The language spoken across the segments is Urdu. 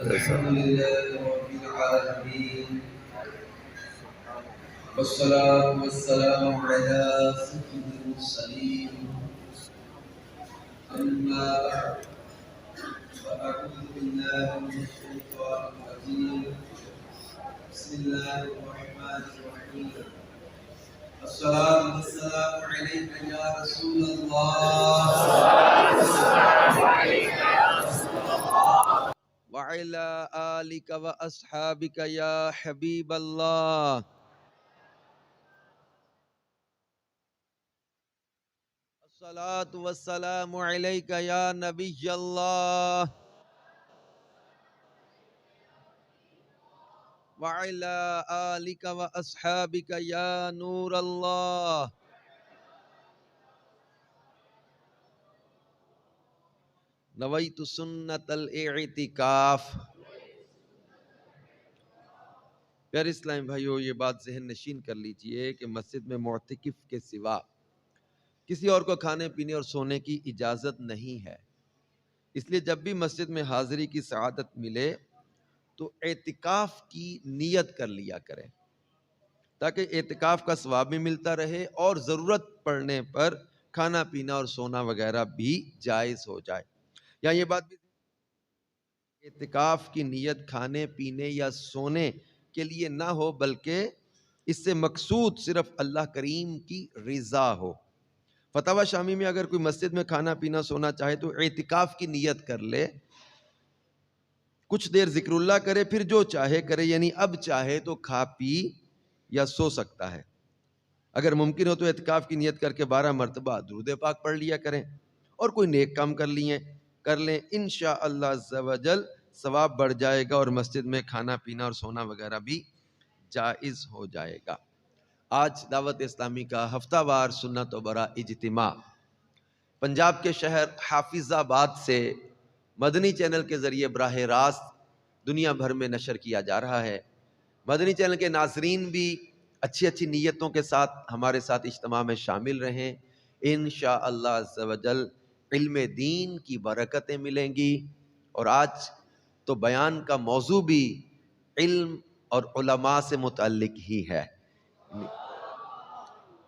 الحمد لله رب العالمين والصلاة والسلام على سيد المرسلين أما بعد فأعوذ بالله من الشيطان الرجيم بسم الله الرحمن الرحيم الصلاة والسلام عليك يا رسول الله وعلى آلك وأصحابك يا حبيب الله الصلاة والسلام عليك يا نبي الله وعلى آلك وأصحابك يا نور الله نویت سنت الاعتکاف۔ پیارے اسلام بھائیو، یہ بات ذہن نشین کر لیجئے کہ مسجد میں معتکف کے سوا کسی اور کو کھانے پینے اور سونے کی اجازت نہیں ہے۔ اس لیے جب بھی مسجد میں حاضری کی سعادت ملے تو اعتکاف کی نیت کر لیا کریں، تاکہ اعتکاف کا ثواب بھی ملتا رہے اور ضرورت پڑنے پر کھانا پینا اور سونا وغیرہ بھی جائز ہو جائے۔ یا یہ بات بھی اعتکاف کی نیت کھانے پینے یا سونے کے لیے نہ ہو، بلکہ اس سے مقصود صرف اللہ کریم کی رضا ہو۔ فتاوی شامی میں اگر کوئی مسجد میں کھانا پینا سونا چاہے تو اعتکاف کی نیت کر لے، کچھ دیر ذکر اللہ کرے، پھر جو چاہے کرے، یعنی اب چاہے تو کھا پی یا سو سکتا ہے۔ اگر ممکن ہو تو اعتکاف کی نیت کر کے 12 مرتبہ درود پاک پڑھ لیا کریں اور کوئی نیک کام کر لیں، انشاءاللہ عز و جل ثواب بڑھ جائے گا اور مسجد میں کھانا پینا اور سونا وغیرہ بھی جائز ہو جائے گا۔ آج دعوت اسلامی کا ہفتہ وار سنت و برا اجتماع پنجاب کے شہر حافظ آباد سے مدنی چینل کے ذریعے براہ راست دنیا بھر میں نشر کیا جا رہا ہے۔ مدنی چینل کے ناظرین بھی اچھی اچھی نیتوں کے ساتھ ہمارے ساتھ اجتماع میں شامل رہیں، انشاءاللہ عز و جل علم دین کی برکتیں ملیں گی۔ اور آج تو بیان کا موضوع بھی علم اور علماء سے متعلق ہی ہے۔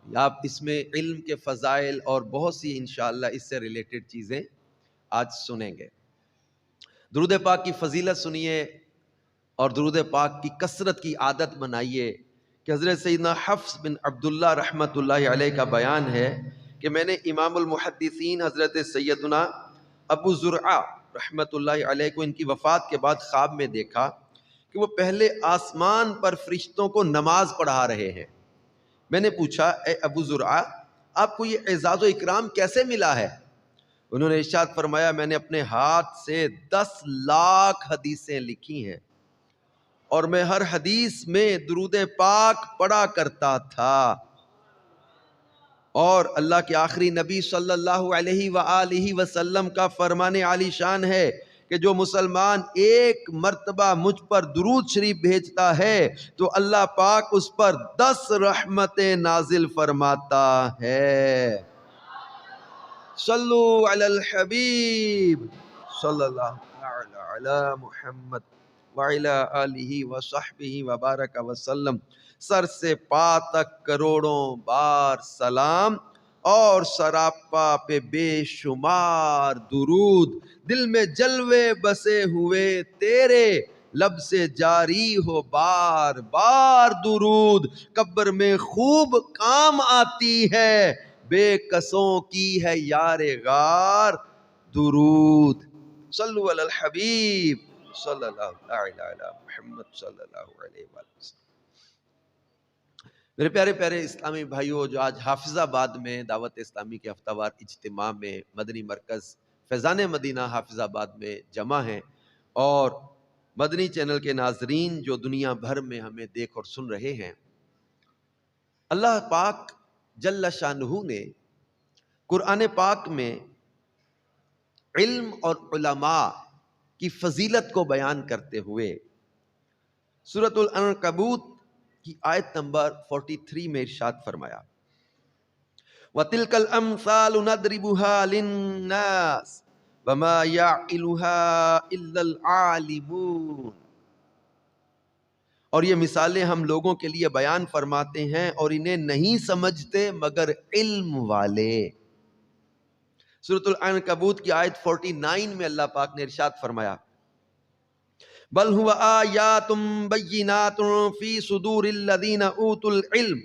آپ اس میں علم کے فضائل اور بہت سی انشاءاللہ اس سے ریلیٹڈ چیزیں آج سنیں گے۔ درود پاک کی فضیلت سنیے اور درود پاک کی کثرت کی عادت بنائیے کہ حضرت سیدنا حفص بن عبداللہ رحمۃ اللہ علیہ کا بیان ہے کہ میں نے امام المحدثین حضرت سیدنا ابو زرعہ رحمۃ اللہ علیہ کو ان کی وفات کے بعد خواب میں دیکھا کہ وہ پہلے آسمان پر فرشتوں کو نماز پڑھا رہے ہیں۔ میں نے پوچھا، اے ابو زرعہ، آپ کو یہ اعزاز و اکرام کیسے ملا ہے؟ انہوں نے ارشاد فرمایا، میں نے اپنے ہاتھ سے 10 لاکھ حدیثیں لکھی ہیں اور میں ہر حدیث میں درود پاک پڑھا کرتا تھا، اور اللہ کے آخری نبی صلی اللہ علیہ وآلہ وسلم کا فرمان عالی شان ہے کہ جو مسلمان ایک مرتبہ مجھ پر درود شریف بھیجتا ہے تو اللہ پاک اس پر 10 رحمتیں نازل فرماتا ہے۔ صلو علی الحبیب صلی اللہ تعالی علی محمد وعلی آلہ وصحبہ وبارک وسلم۔ سر سے پا تک کروڑوں بار سلام اور سراپا پہ بے شمار درود، دل میں جلوے بسے ہوئے تیرے، لب سے جاری ہو بار بار درود، قبر میں خوب کام آتی ہے، بے کسوں کی ہے یار غار درود۔ صلو علی الحبیب صلی اللہ تعالی علی محمد صلی اللہ علیہ وسلم۔ میرے پیارے پیارے اسلامی بھائیوں، جو آج حافظ آباد میں دعوت اسلامی کے ہفتہ وار اجتماع میں مدنی مرکز فیضان مدینہ حافظ آباد میں جمع ہیں، اور مدنی چینل کے ناظرین جو دنیا بھر میں ہمیں دیکھ اور سن رہے ہیں، اللہ پاک جل شانہ نے قرآن پاک میں علم اور علماء کی فضیلت کو بیان کرتے ہوئے سورۃ العنکبوت کی آیت نمبر 43 میں ارشاد فرمایا، وَتِلْكَ الْأَمْثَالُ نَضْرِبُهَا لِلنَّاسِ وما يعقلها الا العالمون. اور یہ مثالیں ہم لوگوں کے لیے بیان فرماتے ہیں اور انہیں نہیں سمجھتے مگر علم والے. سورۃ العنکبوت کی آیت 49 میں اللہ پاک نے ارشاد فرمایا بل هو آیات بینات فی صدور الذین اوتوا العلم،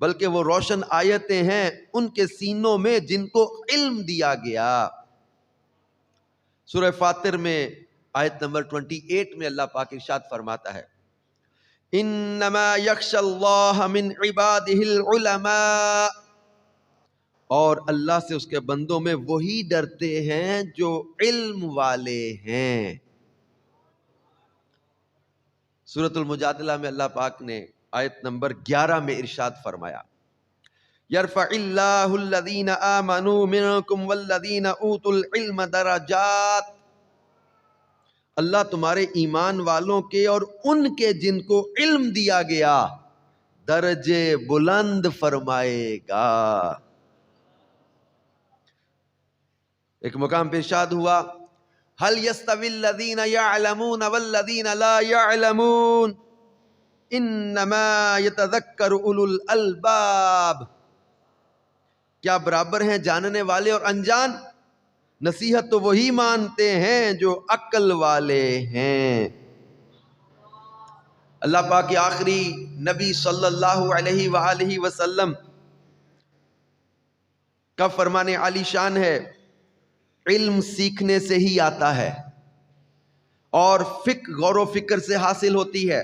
بلکہ وہ روشن آیتیں ہیں ان کے سینوں میں جن کو علم دیا گیا. سورہ فاطر میں آیت نمبر 28 میں اللہ پاک ارشاد فرماتا ہے انما یخشی اللہ من عبادہ العلماء، اور اللہ سے اس کے بندوں میں وہی ڈرتے ہیں جو علم والے ہیں. سورۃ المجادلہ میں اللہ پاک نے آیت نمبر 11 میں ارشاد فرمایا یرفع اللہ الذین آمنوا منکم والذین اوتوا العلم درجات، اللہ تمہارے ایمان والوں کے اور ان کے جن کو علم دیا گیا درجے بلند فرمائے گا. ایک مقام پہ ارشاد ہوا هل يستوي الذين يعلمون والذين لا يعلمون انما يتذكر اولو الالباب، کیا برابر ہیں جاننے والے اور انجان؟ نصیحت تو وہی مانتے ہیں جو عقل والے ہیں. اللہ پاک کے آخری نبی صلی اللہ علیہ وآلہ وسلم کا فرمان عالی شان ہے علم سیکھنے سے ہی آتا ہے اور غور و فکر سے حاصل ہوتی ہے،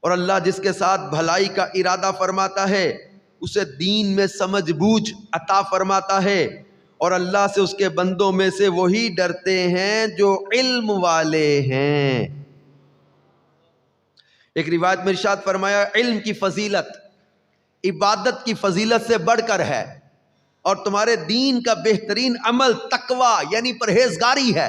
اور اللہ جس کے ساتھ بھلائی کا ارادہ فرماتا ہے اسے دین میں سمجھ بوجھ عطا فرماتا ہے، اور اللہ سے اس کے بندوں میں سے وہی ڈرتے ہیں جو علم والے ہیں. ایک روایت میں ارشاد فرمایا علم کی فضیلت عبادت کی فضیلت سے بڑھ کر ہے، اور تمہارے دین کا بہترین عمل تقوی یعنی پرہیزگاری ہے.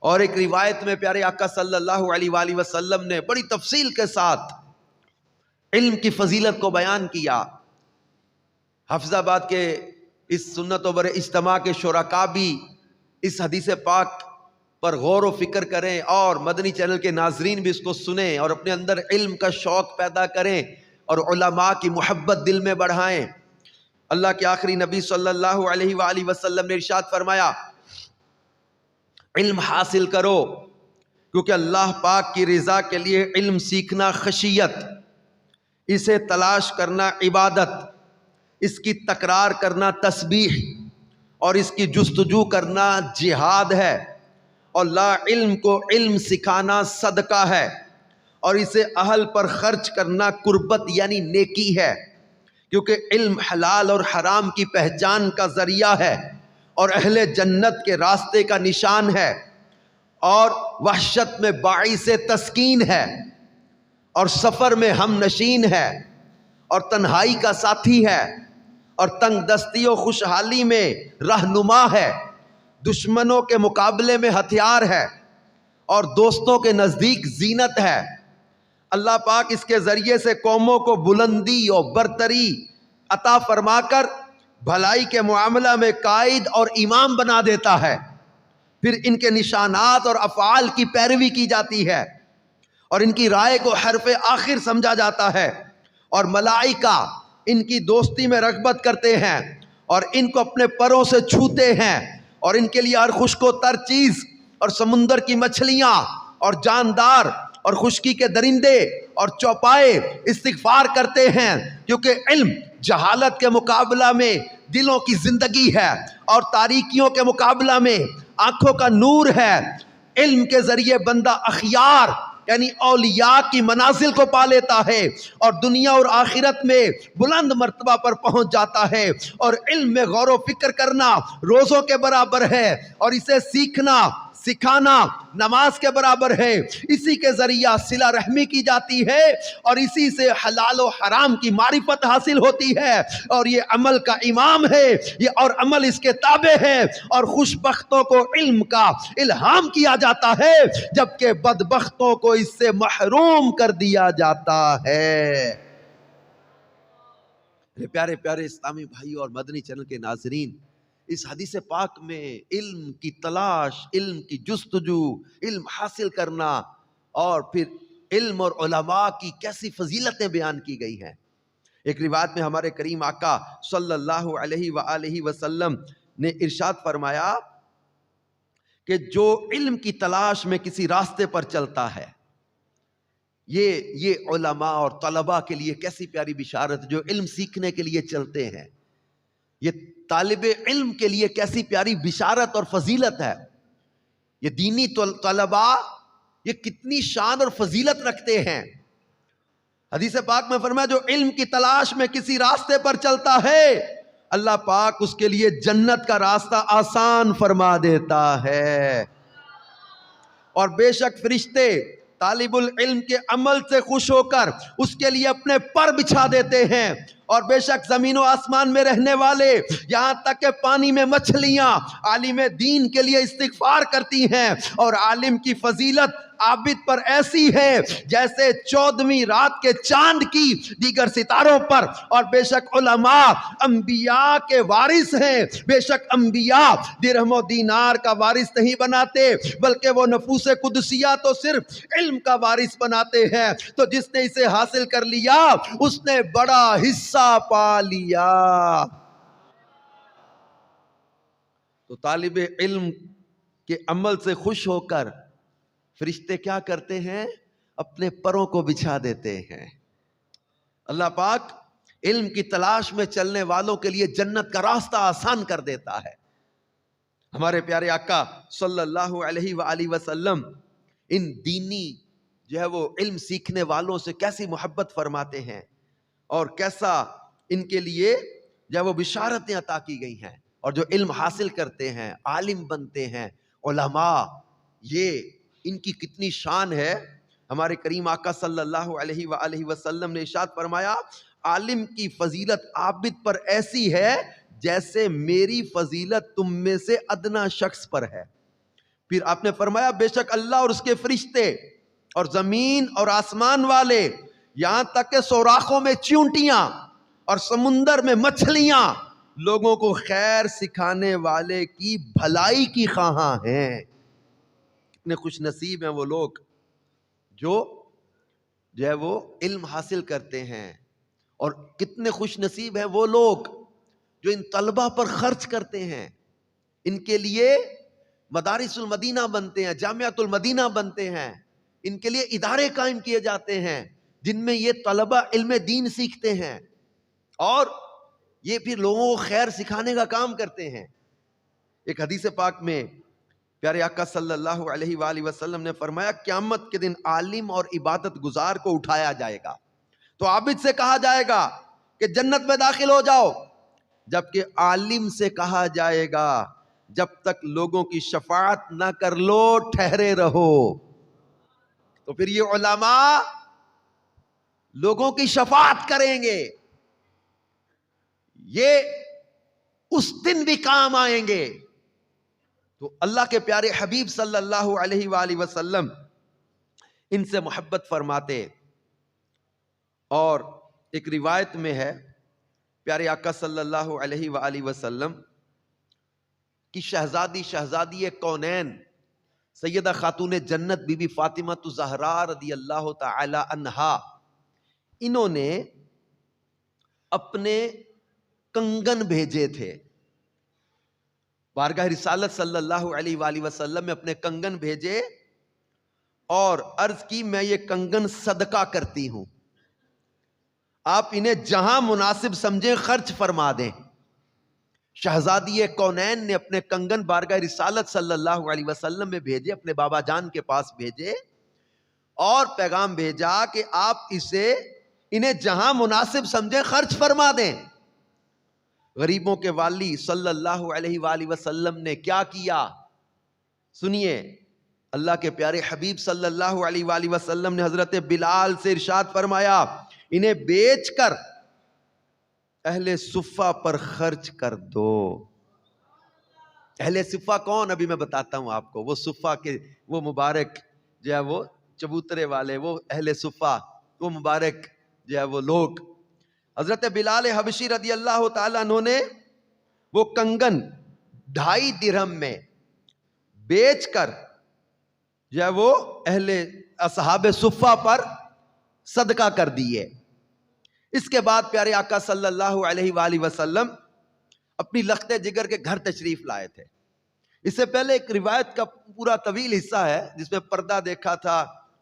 اور ایک روایت میں پیارے آقا صلی اللہ علیہ وآلہ وسلم نے بڑی تفصیل کے ساتھ علم کی فضیلت کو بیان کیا. حفظ آباد کے اس سنت و بر اجتماع کے شرکاء بھی اس حدیث پاک پر غور و فکر کریں، اور مدنی چینل کے ناظرین بھی اس کو سنیں اور اپنے اندر علم کا شوق پیدا کریں اور علماء کی محبت دل میں بڑھائیں. اللہ کے آخری نبی صلی اللہ علیہ وآلہ وسلم نے ارشاد فرمایا علم حاصل کرو، کیونکہ اللہ پاک کی رضا کے لیے علم سیکھنا خشیت، اسے تلاش کرنا عبادت، اس کی تکرار کرنا تسبیح، اور اس کی جستجو کرنا جہاد ہے. اور لا علم کو علم سکھانا صدقہ ہے، اور اسے اہل پر خرچ کرنا قربت یعنی نیکی ہے، کیونکہ علم حلال اور حرام کی پہچان کا ذریعہ ہے، اور اہل جنت کے راستے کا نشان ہے، اور وحشت میں باعث تسکین ہے، اور سفر میں ہم نشین ہے، اور تنہائی کا ساتھی ہے، اور تنگ دستی و خوشحالی میں رہنما ہے، دشمنوں کے مقابلے میں ہتھیار ہے، اور دوستوں کے نزدیک زینت ہے. اللہ پاک اس کے ذریعے سے قوموں کو بلندی اور برتری عطا فرما کر بھلائی کے معاملہ میں قائد اور امام بنا دیتا ہے. پھر ان کے نشانات اور افعال کی پیروی کی جاتی ہے، اور ان کی رائے کو حرف آخر سمجھا جاتا ہے، اور ملائکہ ان کی دوستی میں رغبت کرتے ہیں اور ان کو اپنے پروں سے چھوتے ہیں، اور ان کے لیے ہر خشک و تر چیز اور سمندر کی مچھلیاں اور جاندار اور خشکی کے درندے اور چوپائے استغفار کرتے ہیں، کیونکہ علم جہالت کے مقابلہ میں دلوں کی زندگی ہے، اور تاریکیوں کے مقابلہ میں آنکھوں کا نور ہے. علم کے ذریعے بندہ اخیار یعنی اولیاء کی منازل کو پا لیتا ہے، اور دنیا اور آخرت میں بلند مرتبہ پر پہنچ جاتا ہے. اور علم میں غور و فکر کرنا روزوں کے برابر ہے، اور اسے سیکھنا سکھانا نماز کے برابر ہے. اسی کے ذریعہ صلہ رحمی کی جاتی ہے، اور اسی سے حلال و حرام کی معرفت حاصل ہوتی ہے، اور یہ عمل کا امام ہے، یہ اور عمل اس کے تابع ہے. اور خوش بختوں کو علم کا الہام کیا جاتا ہے، جبکہ بدبختوں کو اس سے محروم کر دیا جاتا ہے. پیارے پیارے اسلامی بھائیوں اور مدنی چینل کے ناظرین، اس حدیث پاک میں علم کی تلاش، علم کی جستجو، علم حاصل کرنا اور پھر علم اور علماء کی کیسی فضیلتیں بیان کی گئی ہیں۔ ایک روایت میں ہمارے کریم آقا صلی اللہ علیہ وآلہ وسلم نے ارشاد فرمایا کہ جو علم کی تلاش میں کسی راستے پر چلتا ہے، یہ علماء اور طلباء کے لیے کیسی پیاری بشارت، جو علم سیکھنے کے لیے چلتے ہیں، یہ طالب علم کے لیے کیسی پیاری بشارت اور فضیلت ہے۔ یہ دینی طلباء یہ کتنی شان اور فضیلت رکھتے ہیں۔ حدیث پاک میں فرمایا جو علم کی تلاش میں کسی راستے پر چلتا ہے، اللہ پاک اس کے لیے جنت کا راستہ آسان فرما دیتا ہے، اور بے شک فرشتے طالب العلم کے عمل سے خوش ہو کر اس کے لیے اپنے پر بچھا دیتے ہیں، اور بے شک زمین و آسمان میں رہنے والے یہاں تک کہ پانی میں مچھلیاں عالم دین کے لیے استغفار کرتی ہیں، اور عالم کی فضیلت عابد پر ایسی ہے جیسے 14ویں رات کے چاند کی دیگر ستاروں پر۔ اور بے شک علماء انبیاء کے وارث ہیں، بے شک انبیاء درہم و دینار کا وارث نہیں بناتے، بلکہ وہ نفوس قدسیہ تو صرف علم کا وارث بناتے ہیں۔ تو جس نے اسے حاصل کر لیا اس نے بڑا حصہ پا لیا۔ تو طالب علم کے عمل سے خوش ہو کر فرشتے کیا کرتے ہیں؟ اپنے پروں کو بچھا دیتے ہیں۔ اللہ پاک علم کی تلاش میں چلنے والوں کے لیے جنت کا راستہ آسان کر دیتا ہے۔ ہمارے پیارے آقا صلی اللہ علیہ وآلہ وسلم ان دینی جو ہے وہ علم سیکھنے والوں سے کیسی محبت فرماتے ہیں، اور کیسا ان کے لیے جو ہے وہ بشارتیں عطا کی گئی ہیں۔ اور جو علم حاصل کرتے ہیں، عالم بنتے ہیں، علماء، یہ ان کی کتنی شان ہے۔ ہمارے کریم آقا صلی اللہ علیہ وآلہ وسلم نے ارشاد فرمایا عالم کی فضیلت عابد پر ایسی ہے جیسے میری فضیلت تم میں سے ادنا شخص پر ہے۔ پھر آپ نے فرمایا بے شک اللہ اور اس کے فرشتے اور زمین اور آسمان والے یہاں تک کہ سوراخوں میں چیونٹیاں اور سمندر میں مچھلیاں لوگوں کو خیر سکھانے والے کی بھلائی کی خواہاں ہیں۔ کتنے خوش نصیب ہیں وہ لوگ جو ہے وہ علم حاصل کرتے ہیں، اور کتنے خوش نصیب ہیں وہ لوگ جو ان طلبہ پر خرچ کرتے ہیں، ان کے لیے مدارس المدینہ بنتے ہیں، جامعۃ المدینہ بنتے ہیں، ان کے لیے ادارے قائم کیے جاتے ہیں جن میں یہ طلبہ علم دین سیکھتے ہیں، اور یہ پھر لوگوں کو خیر سکھانے کا کام کرتے ہیں۔ ایک حدیث پاک میں پیارے آقا صلی اللہ علیہ وآلہ وسلم نے فرمایا قیامت کے دن عالم اور عبادت گزار کو اٹھایا جائے گا تو عابد سے کہا جائے گا کہ جنت میں داخل ہو جاؤ، جبکہ عالم سے کہا جائے گا جب تک لوگوں کی شفاعت نہ کر لو ٹھہرے رہو۔ تو پھر یہ علماء لوگوں کی شفاعت کریں گے، یہ اس دن بھی کام آئیں گے۔ تو اللہ کے پیارے حبیب صلی اللہ علیہ وآلہ وسلم ان سے محبت فرماتے، اور ایک روایت میں ہے پیارے آقا صلی اللہ علیہ وآلہ وسلم کی شہزادی کونین سیدہ خاتون جنت بی بی فاطمہ الزہراء رضی اللہ تعالی عنہا، انہوں نے اپنے کنگن بھیجے تھے بارگاہ رسالت صلی اللہ علیہ وآلہ وسلم میں، اپنے کنگن بھیجے اور عرض کی میں یہ کنگن صدقہ کرتی ہوں، آپ انہیں جہاں مناسب سمجھیں خرچ فرما دیں۔ شہزادی کونین نے اپنے کنگن بارگاہ رسالت صلی اللہ علیہ وسلم میں بھیجے، اپنے بابا جان کے پاس بھیجے اور پیغام بھیجا کہ آپ انہیں جہاں مناسب سمجھیں خرچ فرما دیں۔ غریبوں کے والی صلی اللہ علیہ وآلہ وسلم نے کیا کیا؟ سنیے، اللہ کے پیارے حبیب صلی اللہ علیہ وآلہ وسلم نے حضرت بلال سے ارشاد فرمایا انہیں بیچ کر اہل صفہ پر خرچ کر دو۔ اہل صفہ کون؟ ابھی میں بتاتا ہوں آپ کو۔ وہ صفہ کے وہ مبارک جو ہے وہ چبوترے والے، وہ اہل صفہ، وہ مبارک جو ہے وہ لوگ۔ حضرت بلال حبشی رضی اللہ تعالیٰ عنہ نے وہ کنگن 2.5 درہم میں بیچ کر جو ہے وہ اہل اصحاب صفہ پر صدقہ کر دیے۔ اس کے بعد پیارے آقا صلی اللہ علیہ وآلہ وسلم اپنی لخت جگر کے گھر تشریف لائے تھے۔ اس سے پہلے ایک روایت کا پورا طویل حصہ ہے جس میں پردہ دیکھا تھا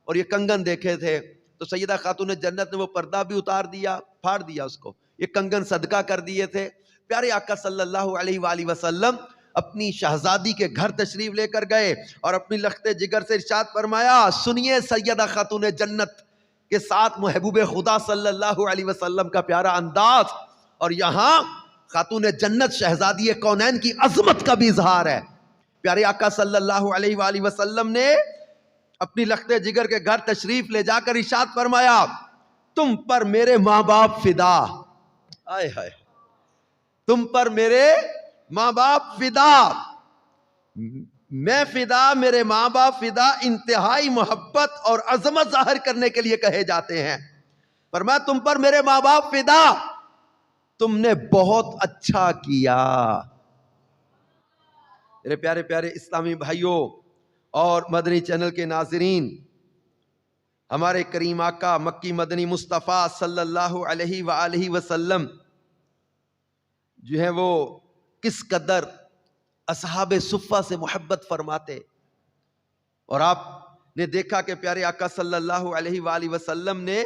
اور یہ کنگن دیکھے تھے، تو سیدہ خاتون جنت نے وہ پردہ بھی اتار دیا، پھاڑ دیا اس کو، یہ کنگن صدقہ کر دیے تھے۔ پیارے آقا صلی اللہ علیہ وآلہ وسلم اپنی شہزادی کے گھر تشریف لے کر گئے اور اپنی لخت جگر سے ارشاد فرمایا، سنیے سیدہ خاتون جنت کے ساتھ محبوب خدا صلی اللہ علیہ وسلم کا پیارا انداز، اور یہاں خاتون جنت شہزادی کونین کی عظمت کا بھی اظہار ہے۔ پیارے آقا صلی اللہ علیہ وآلہ وسلم نے اپنی لخت جگر کے گھر تشریف لے جا کر ارشاد فرمایا، تم پر میرے ماں باپ فدا، آئے ہائے، تم پر میرے ماں باپ فدا، میں فدا، میرے ماں باپ فدا، انتہائی محبت اور عظمت ظاہر کرنے کے لیے کہے جاتے ہیں۔ فرمایا تم پر میرے ماں باپ فدا، تم نے بہت اچھا کیا۔ میرے پیارے پیارے اسلامی بھائیوں اور مدنی چینل کے ناظرین، ہمارے کریم آقا مکی مدنی مصطفیٰ صلی اللہ علیہ وآلہ وسلم جو ہے وہ کس قدر اصحاب صفہ سے محبت فرماتے، اور آپ نے دیکھا کہ پیارے آقا صلی اللہ علیہ وآلہ وسلم نے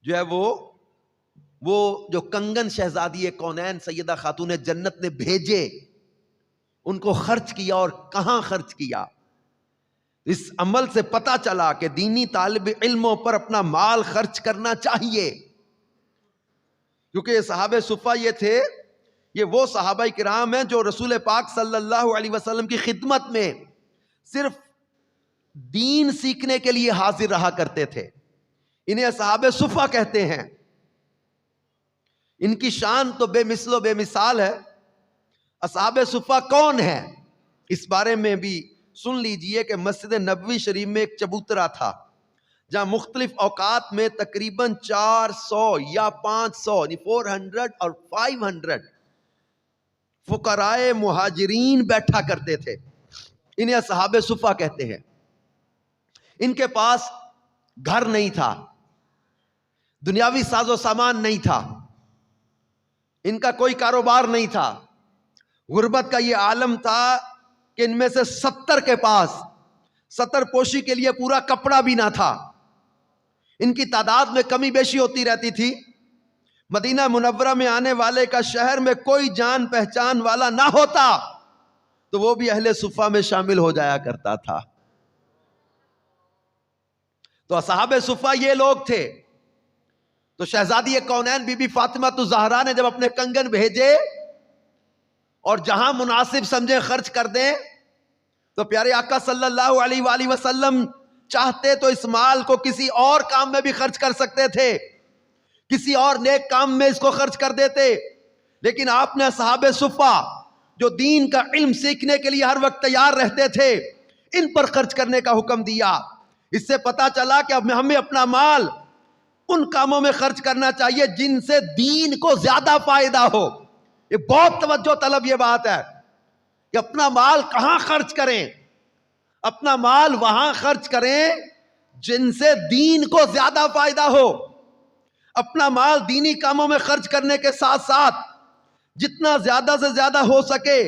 جو ہے وہ جو کنگن شہزادی کونین سیدہ خاتون جنت نے بھیجے، ان کو خرچ کیا، اور کہاں خرچ کیا۔ اس عمل سے پتہ چلا کہ دینی طالب علموں پر اپنا مال خرچ کرنا چاہیے، کیونکہ یہ صحابہ صفہ یہ تھے، یہ وہ صحابہ کرام ہیں جو رسول پاک صلی اللہ علیہ وسلم کی خدمت میں صرف دین سیکھنے کے لیے حاضر رہا کرتے تھے۔ انہیں صحابہ صفہ کہتے ہیں۔ ان کی شان تو بے مثل و بے مثال ہے۔ اصحاب صفہ کون ہے، اس بارے میں بھی سن لیجئے کہ مسجد نبوی شریف میں ایک چبوترا تھا جہاں مختلف اوقات میں تقریباً 400 یا 500 یعنی 400 اور 500 فقراء مہاجرین بیٹھا کرتے تھے۔ انہیں اصحاب صفہ کہتے ہیں۔ ان کے پاس گھر نہیں تھا، دنیاوی ساز و سامان نہیں تھا، ان کا کوئی کاروبار نہیں تھا، غربت کا یہ عالم تھا کہ ان میں سے 70 کے پاس سطر پوشی کے لیے پورا کپڑا بھی نہ تھا۔ ان کی تعداد میں کمی بیشی ہوتی رہتی تھی۔ مدینہ منورہ میں آنے والے کا شہر میں کوئی جان پہچان والا نہ ہوتا تو وہ بھی اہل صفہ میں شامل ہو جایا کرتا تھا۔ تو اصحاب صفہ یہ لوگ تھے۔ تو شہزادی کونین بی بی فاطمہ الزہرا نے جب اپنے کنگن بھیجے اور جہاں مناسب سمجھے خرچ کر دیں، تو پیارے آقا صلی اللہ علیہ وآلہ وسلم چاہتے تو اس مال کو کسی اور کام میں بھی خرچ کر سکتے تھے، کسی اور نیک کام میں اس کو خرچ کر دیتے، لیکن آپ نے اصحاب صفہ جو دین کا علم سیکھنے کے لیے ہر وقت تیار رہتے تھے، ان پر خرچ کرنے کا حکم دیا۔ اس سے پتا چلا کہ اب ہمیں اپنا مال ان کاموں میں خرچ کرنا چاہیے جن سے دین کو زیادہ فائدہ ہو۔ یہ بہت توجہ طلب یہ بات ہے کہ اپنا مال کہاں خرچ کریں، اپنا مال وہاں خرچ کریں جن سے دین کو زیادہ فائدہ ہو۔ اپنا مال دینی کاموں میں خرچ کرنے کے ساتھ ساتھ جتنا زیادہ سے زیادہ ہو سکے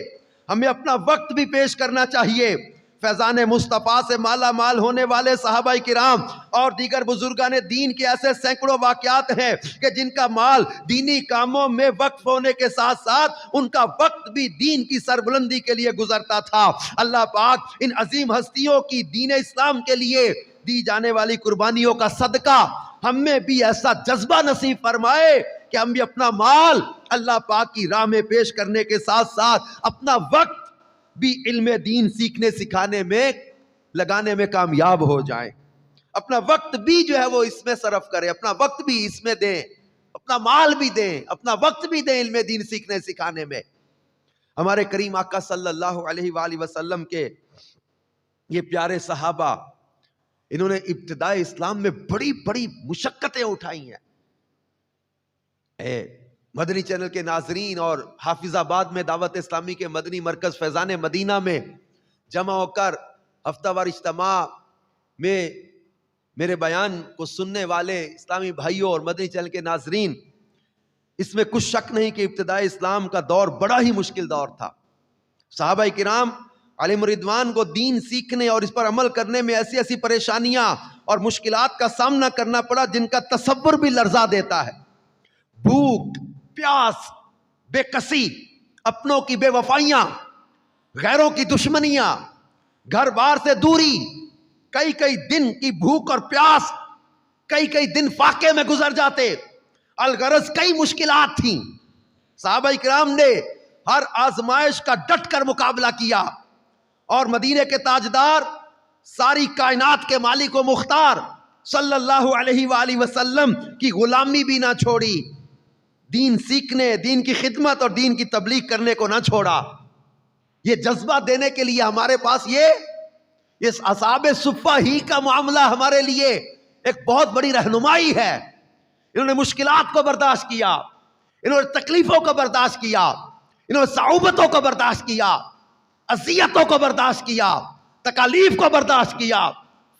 ہمیں اپنا وقت بھی پیش کرنا چاہیے۔ فیضان مصطفیٰ سے مالا مال ہونے والے صحابہ کرام اور دیگر بزرگان دین کے ایسے سینکڑوں واقعات ہیں کہ جن کا مال دینی کاموں میں وقف ہونے کے ساتھ ساتھ ان کا وقت بھی دین کی سربلندی کے لیے گزرتا تھا۔ اللہ پاک ان عظیم ہستیوں کی دین اسلام کے لیے دی جانے والی قربانیوں کا صدقہ ہم میں بھی ایسا جذبہ نصیب فرمائے کہ ہم بھی اپنا مال اللہ پاک کی راہ میں پیش کرنے کے ساتھ ساتھ اپنا وقت بھی علم دین سیکھنے سکھانے میں لگانے میں کامیاب ہو جائیں۔ اپنا وقت بھی جو ہے وہ اس میں صرف کریں، اپنا وقت بھی اس میں دیں، اپنا مال بھی دیں، اپنا وقت بھی دیں علم دین سیکھنے سکھانے میں۔ ہمارے کریم آقا صلی اللہ علیہ وآلہ وسلم کے یہ پیارے صحابہ، انہوں نے ابتدائی اسلام میں بڑی بڑی مشقتیں اٹھائی ہیں۔ مدنی چینل کے ناظرین اور حافظ آباد میں دعوت اسلامی کے مدنی مرکز فیضان مدینہ میں جمع ہو کر ہفتہ وار اجتماع میں میرے بیان کو سننے والے اسلامی بھائیوں اور مدنی چینل کے ناظرین، اس میں کچھ شک نہیں کہ ابتدائی اسلام کا دور بڑا ہی مشکل دور تھا۔ صحابہ کرام علیہم رضوان کو دین سیکھنے اور اس پر عمل کرنے میں ایسی ایسی پریشانیاں اور مشکلات کا سامنا کرنا پڑا جن کا تصور بھی لرزا دیتا ہے۔ بھوک، پیاس، بے کسی، اپنوں کی بے وفائیاں، غیروں کی دشمنیاں، گھر بار سے دوری، کئی کئی دن کی بھوک اور پیاس، کئی کئی دن فاقے میں گزر جاتے، الغرض کئی مشکلات تھیں۔ صحابہ کرام نے ہر آزمائش کا ڈٹ کر مقابلہ کیا اور مدینے کے تاجدار، ساری کائنات کے مالک و مختار صلی اللہ علیہ وآلہ وسلم کی غلامی بھی نہ چھوڑی، دین سیکھنے، دین کی خدمت اور دین کی تبلیغ کرنے کو نہ چھوڑا۔ یہ جذبہ دینے کے لیے ہمارے پاس یہ اصحاب صفہ ہی کا معاملہ ہمارے لیے ایک بہت بڑی رہنمائی ہے۔ انہوں نے مشکلات کو برداشت کیا، انہوں نے تکلیفوں کو برداشت کیا، انہوں نے صعوبتوں کو برداشت کیا، اذیتوں کو برداشت کیا، تکالیف کو برداشت کیا،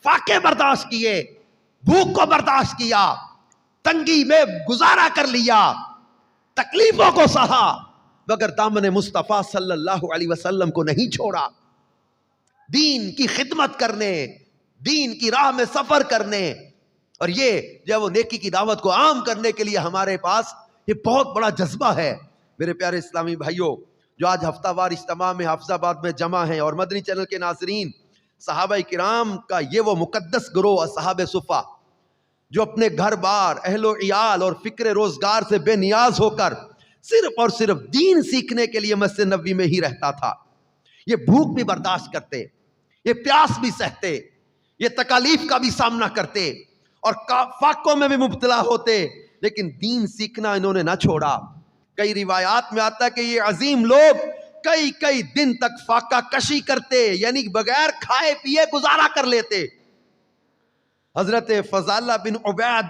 فاقے برداشت کیے، بھوک کو برداشت کیا، تنگی میں گزارا کر لیا، تکلیفوں کو سہا، مگر دامن مصطفیٰ صلی اللہ علیہ وسلم کو نہیں چھوڑا۔ دین کی خدمت کرنے، دین کی راہ میں سفر کرنے اور یہ جو وہ نیکی کی دعوت کو عام کرنے کے لیے ہمارے پاس یہ بہت بڑا جذبہ ہے۔ میرے پیارے اسلامی بھائیوں، جو آج ہفتہ وار اجتماع میں حافظ آباد میں جمع ہیں اور مدنی چینل کے ناظرین، صحابہ کرام کا یہ وہ مقدس گروہ اصحاب صفہ جو اپنے گھر بار، اہل و عیال اور فکر روزگار سے بے نیاز ہو کر صرف اور صرف دین سیکھنے کے لیے مسجد نبوی میں ہی رہتا تھا، یہ بھوک بھی برداشت کرتے، یہ پیاس بھی سہتے، یہ تکالیف کا بھی سامنا کرتے اور فاقوں میں بھی مبتلا ہوتے، لیکن دین سیکھنا انہوں نے نہ چھوڑا۔ کئی روایات میں آتا ہے کہ یہ عظیم لوگ کئی کئی دن تک فاقہ کشی کرتے، یعنی بغیر کھائے پیے گزارا کر لیتے۔ حضرت فضالہ بن عبید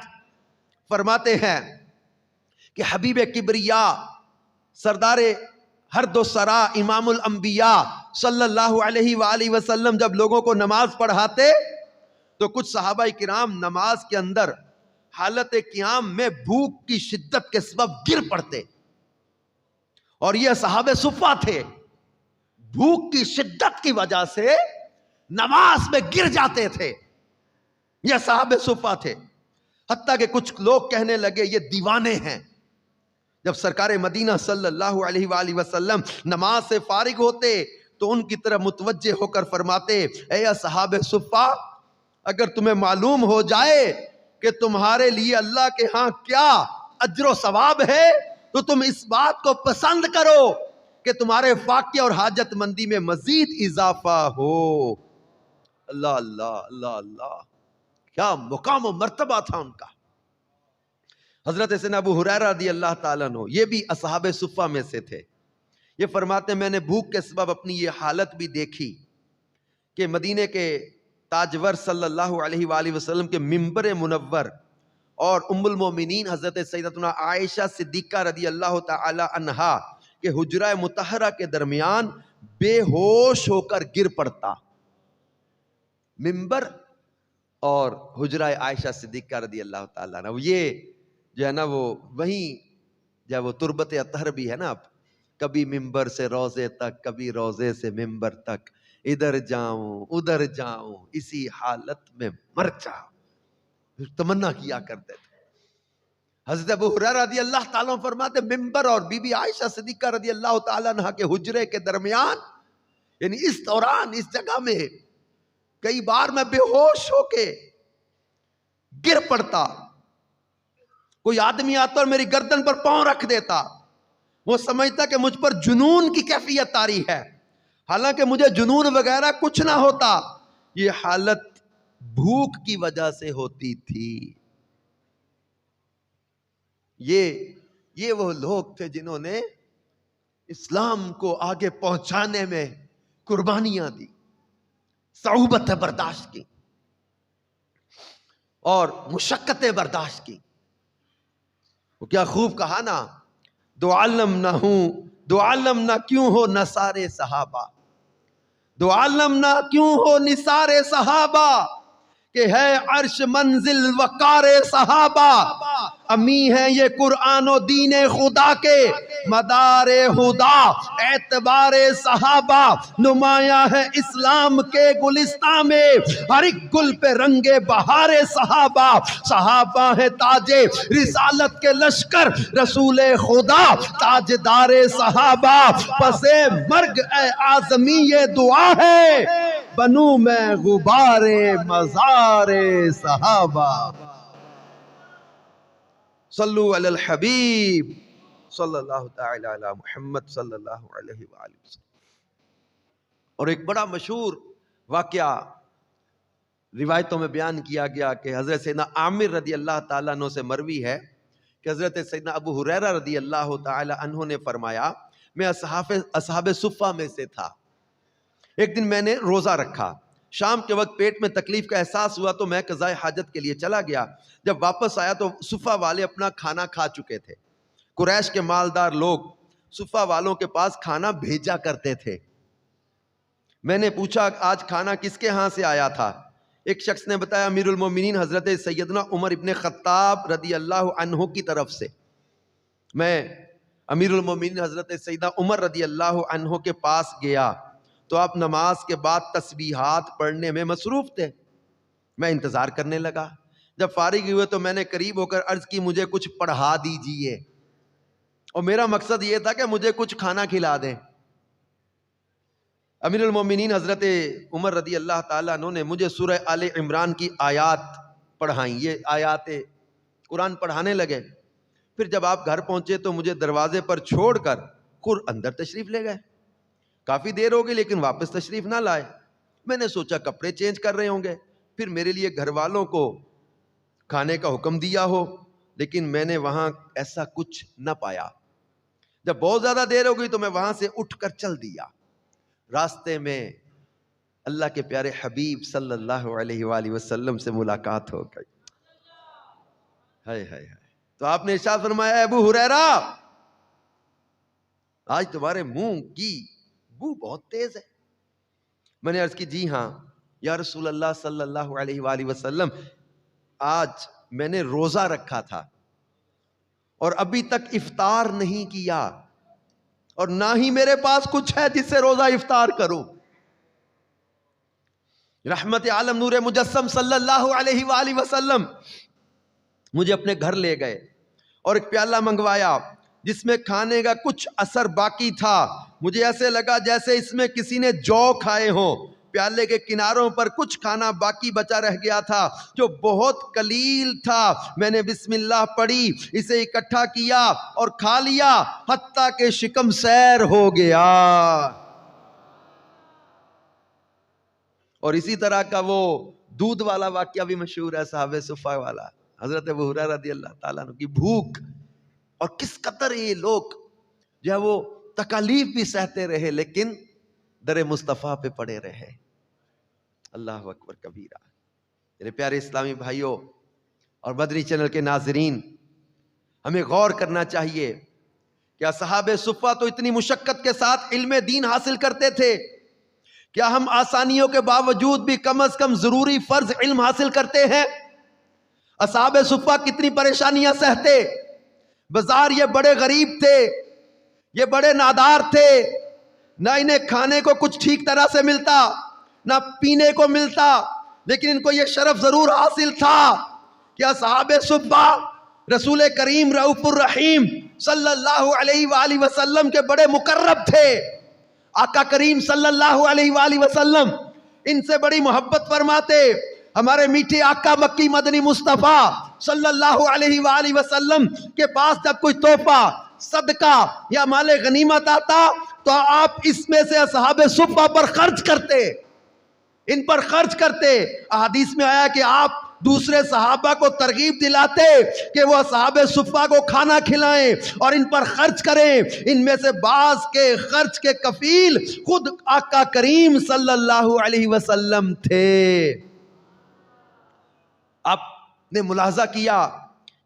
فرماتے ہیں کہ حبیب کبریا، سردار ہر دو سرا، امام الانبیاء صلی اللہ علیہ وآلہ وسلم جب لوگوں کو نماز پڑھاتے تو کچھ صحابہ کرام نماز کے اندر حالت قیام میں بھوک کی شدت کے سبب گر پڑتے، اور یہ صحابہ صفہ تھے، بھوک کی شدت کی وجہ سے نماز میں گر جاتے تھے، یہ صحابہ صفہ تھے۔ حتیٰ کہ کچھ لوگ کہنے لگے یہ دیوانے ہیں۔ جب سرکار مدینہ صلی اللہ علیہ وآلہ وسلم نماز سے فارغ ہوتے تو ان کی طرف متوجہ ہو کر فرماتے، اے اصحاب صفہ، اگر تمہیں معلوم ہو جائے کہ تمہارے لیے اللہ کے ہاں کیا اجر و ثواب ہے تو تم اس بات کو پسند کرو کہ تمہارے فاقے اور حاجت مندی میں مزید اضافہ ہو۔ اللہ اللہ اللہ اللہ، کیا مقام و مرتبہ تھا ان کا۔ حضرت سیدنا ابو ہریرہ رضی اللہ تعالیٰ عنہ، یہ بھی اصحاب صفہ میں سے تھے، یہ فرماتے ہیں میں نے بھوک کے سبب اپنی یہ حالت بھی دیکھی کہ مدینے کے تاجور صلی اللہ علیہ وآلہ وسلم کے منبر منور اور ام المومنین حضرت سیدتنا عائشہ صدیقہ رضی اللہ تعالی عنہا کے حجرہ مطہرہ کے درمیان بے ہوش ہو کر گر پڑتا۔ منبر اور حجرہ عائشہ صدیقہ رضی اللہ تعالیٰ عنہ، یہ جو ہے نا وہ وہیں جب وہ تربت اطہر بھی ہے نا، اب کبھی منبر سے روضے تک، کبھی روضے سے منبر تک، ادھر جاؤں ادھر جاؤں، اسی حالت میں مر جاؤں، تمنا کیا کرتے تھے۔ حضرت ابو ہریرہ رضی اللہ تعالیٰ عنہ فرماتے منبر اور بی بی عائشہ صدیقہ رضی اللہ تعالیٰ عنہ کے حجرے کے درمیان، یعنی اس دوران اس جگہ میں کئی بار میں بے ہوش ہو کے گر پڑتا، کوئی آدمی آتا اور میری گردن پر پاؤں رکھ دیتا، وہ سمجھتا کہ مجھ پر جنون کی کیفیت طاری ہے، حالانکہ مجھے جنون وغیرہ کچھ نہ ہوتا، یہ حالت بھوک کی وجہ سے ہوتی تھی۔ یہ وہ لوگ تھے جنہوں نے اسلام کو آگے پہنچانے میں قربانیاں دی، صعوبتیں برداشت کی اور مشقتیں برداشت کی۔ وہ کیا خوب کہا نا، دو عالم نہ ہوں، دو عالم نہ کیوں ہو نثار صحابہ، دو عالم نہ کیوں ہو نثار صحابہ، کہ ہے عرش منزل وقار صحابہ، امی ہیں یہ قرآن و دین خدا کے مدار خدا، اعتبار صحابہ نمایاں ہے اسلام کے گلستان میں، ہر ایک گل پہ رنگ بہار صحابہ، صحابہ ہے تاج رسالت کے لشکر رسول خدا، تاجدار صحابہ، پس مرگ اے اعظمی یہ دعا ہے، بنوں میں غبار مزار صحابہ۔ صلو علی الحبیب صلی اللہ تعالی علی محمد صلی اللہ علیہ وآلہ وسلم۔ اور ایک بڑا مشہور واقعہ روایتوں میں بیان کیا گیا کہ حضرت سیدنا عامر رضی اللہ تعالیٰ عنہ سے مروی ہے کہ حضرت سیدنا ابو ہریرہ رضی اللہ تعالیٰ عنہ نے فرمایا، میں اصحاب صفہ میں سے تھا، ایک دن میں نے روزہ رکھا، شام کے وقت پیٹ میں تکلیف کا احساس ہوا تو میں قضاء حاجت کے لیے چلا گیا، جب واپس آیا تو صفہ والے اپنا کھانا کھا چکے تھے۔ قریش کے مالدار لوگ صفہ والوں کے پاس کھانا بھیجا کرتے تھے۔ میں نے پوچھا آج کھانا کس کے ہاں سے آیا تھا؟ ایک شخص نے بتایا امیر المومنین حضرت سیدنا عمر ابن خطاب رضی اللہ عنہ کی طرف سے۔ میں امیر المومنین حضرت سیدنا عمر رضی اللہ عنہ کے پاس گیا تو آپ نماز کے بعد تسبیحات پڑھنے میں مصروف تھے۔ میں انتظار کرنے لگا، جب فارغ ہوئے تو میں نے قریب ہو کر عرض کی مجھے کچھ پڑھا دیجئے، اور میرا مقصد یہ تھا کہ مجھے کچھ کھانا کھلا دیں۔ امیر المومنین حضرت عمر رضی اللہ تعالیٰ عنہ نے مجھے سورہ آل عمران کی آیات پڑھائیں، یہ آیات قرآن پڑھانے لگے۔ پھر جب آپ گھر پہنچے تو مجھے دروازے پر چھوڑ کر خود اندر تشریف لے گئے۔ کافی دیر ہو گئی لیکن واپس تشریف نہ لائے۔ میں نے سوچا کپڑے چینج کر رہے ہوں گے، پھر میرے لیے گھر والوں کو کھانے کا حکم دیا ہو، لیکن میں نے وہاں ایسا کچھ نہ پایا۔ جب بہت زیادہ دیر ہو گئی تو میں وہاں سے اٹھ کر چل دیا۔ راستے میں اللہ کے پیارے حبیب صلی اللہ علیہ وآلہ وسلم سے ملاقات ہو گئی۔ ہائے ہائے ہائے، تو آپ نے ارشاد فرمایا ابو ہریرہ آج تمہارے منہ کی بو بہت تیز ہے۔ میں نے عرض کی جی ہاں یا رسول اللہ صلی اللہ علیہ وآلہ وسلم، آج میں نے روزہ رکھا تھا اور ابھی تک افطار نہیں کیا، اور نہ ہی میرے پاس کچھ ہے جس سے روزہ افطار کروں۔ رحمت عالم نور مجسم صلی اللہ علیہ وآلہ وسلم مجھے اپنے گھر لے گئے اور ایک پیالہ منگوایا جس میں کھانے کا کچھ اثر باقی تھا۔ مجھے ایسے لگا جیسے اس میں کسی نے جو کھائے ہوں۔ پیالے کے کناروں پر کچھ کھانا باقی بچا رہ گیا تھا جو بہت قلیل تھا۔ میں نے بسم اللہ پڑھی، اسے اکٹھا کیا اور کھا لیا حتیٰ کہ شکم سیر ہو گیا۔ اور اسی طرح کا وہ دودھ والا واقعہ بھی مشہور ہے، صحابہ صفہ والا، حضرت ابو ہریرہ رضی اللہ تعالیٰ عنہ کی بھوک، اور کس قدر یہ لوگ جو ہے وہ تکالیف بھی سہتے رہے لیکن در مصطفیٰ پہ پڑے رہے۔ اللہ اکبر کبیرہ۔ میرے پیارے اسلامی بھائیوں اور مدنی چینل کے ناظرین، ہمیں غور کرنا چاہیے کہ اصحاب صفہ تو اتنی مشقت کے ساتھ علم دین حاصل کرتے تھے، کیا ہم آسانیوں کے باوجود بھی کم از کم ضروری فرض علم حاصل کرتے ہیں؟ اصحاب صفہ کتنی پریشانیاں سہتے، بظاہر یہ بڑے غریب تھے، یہ بڑے نادار تھے، نہ انہیں کھانے کو کچھ ٹھیک طرح سے ملتا نہ پینے کو ملتا، لیکن ان کو یہ شرف ضرور حاصل تھا کہ اصحاب صفہ رسول کریم رؤوف الرحیم صلی اللہ علیہ وآلہ وسلم کے بڑے مقرب تھے۔ آقا کریم صلی اللہ علیہ وآلہ وسلم ان سے بڑی محبت فرماتے۔ ہمارے میٹھے آقا مکی مدنی مصطفیٰ صلی اللہ علیہ وآلہ وسلم کے پاس جب کوئی تحفہ، صدقہ یا مال غنیمت آتا تو آپ اس میں سے اصحاب صفہ پر خرچ کرتے، ان پر خرچ کرتے۔ احادیث میں آیا کہ آپ دوسرے صحابہ کو ترغیب دلاتے کہ وہ اصحاب صفہ کو کھانا کھلائیں اور ان پر خرچ کریں۔ ان میں سے بعض کے خرچ کے کفیل خود آقا کریم صلی اللہ علیہ وسلم تھے۔ آپ نے ملاحظہ کیا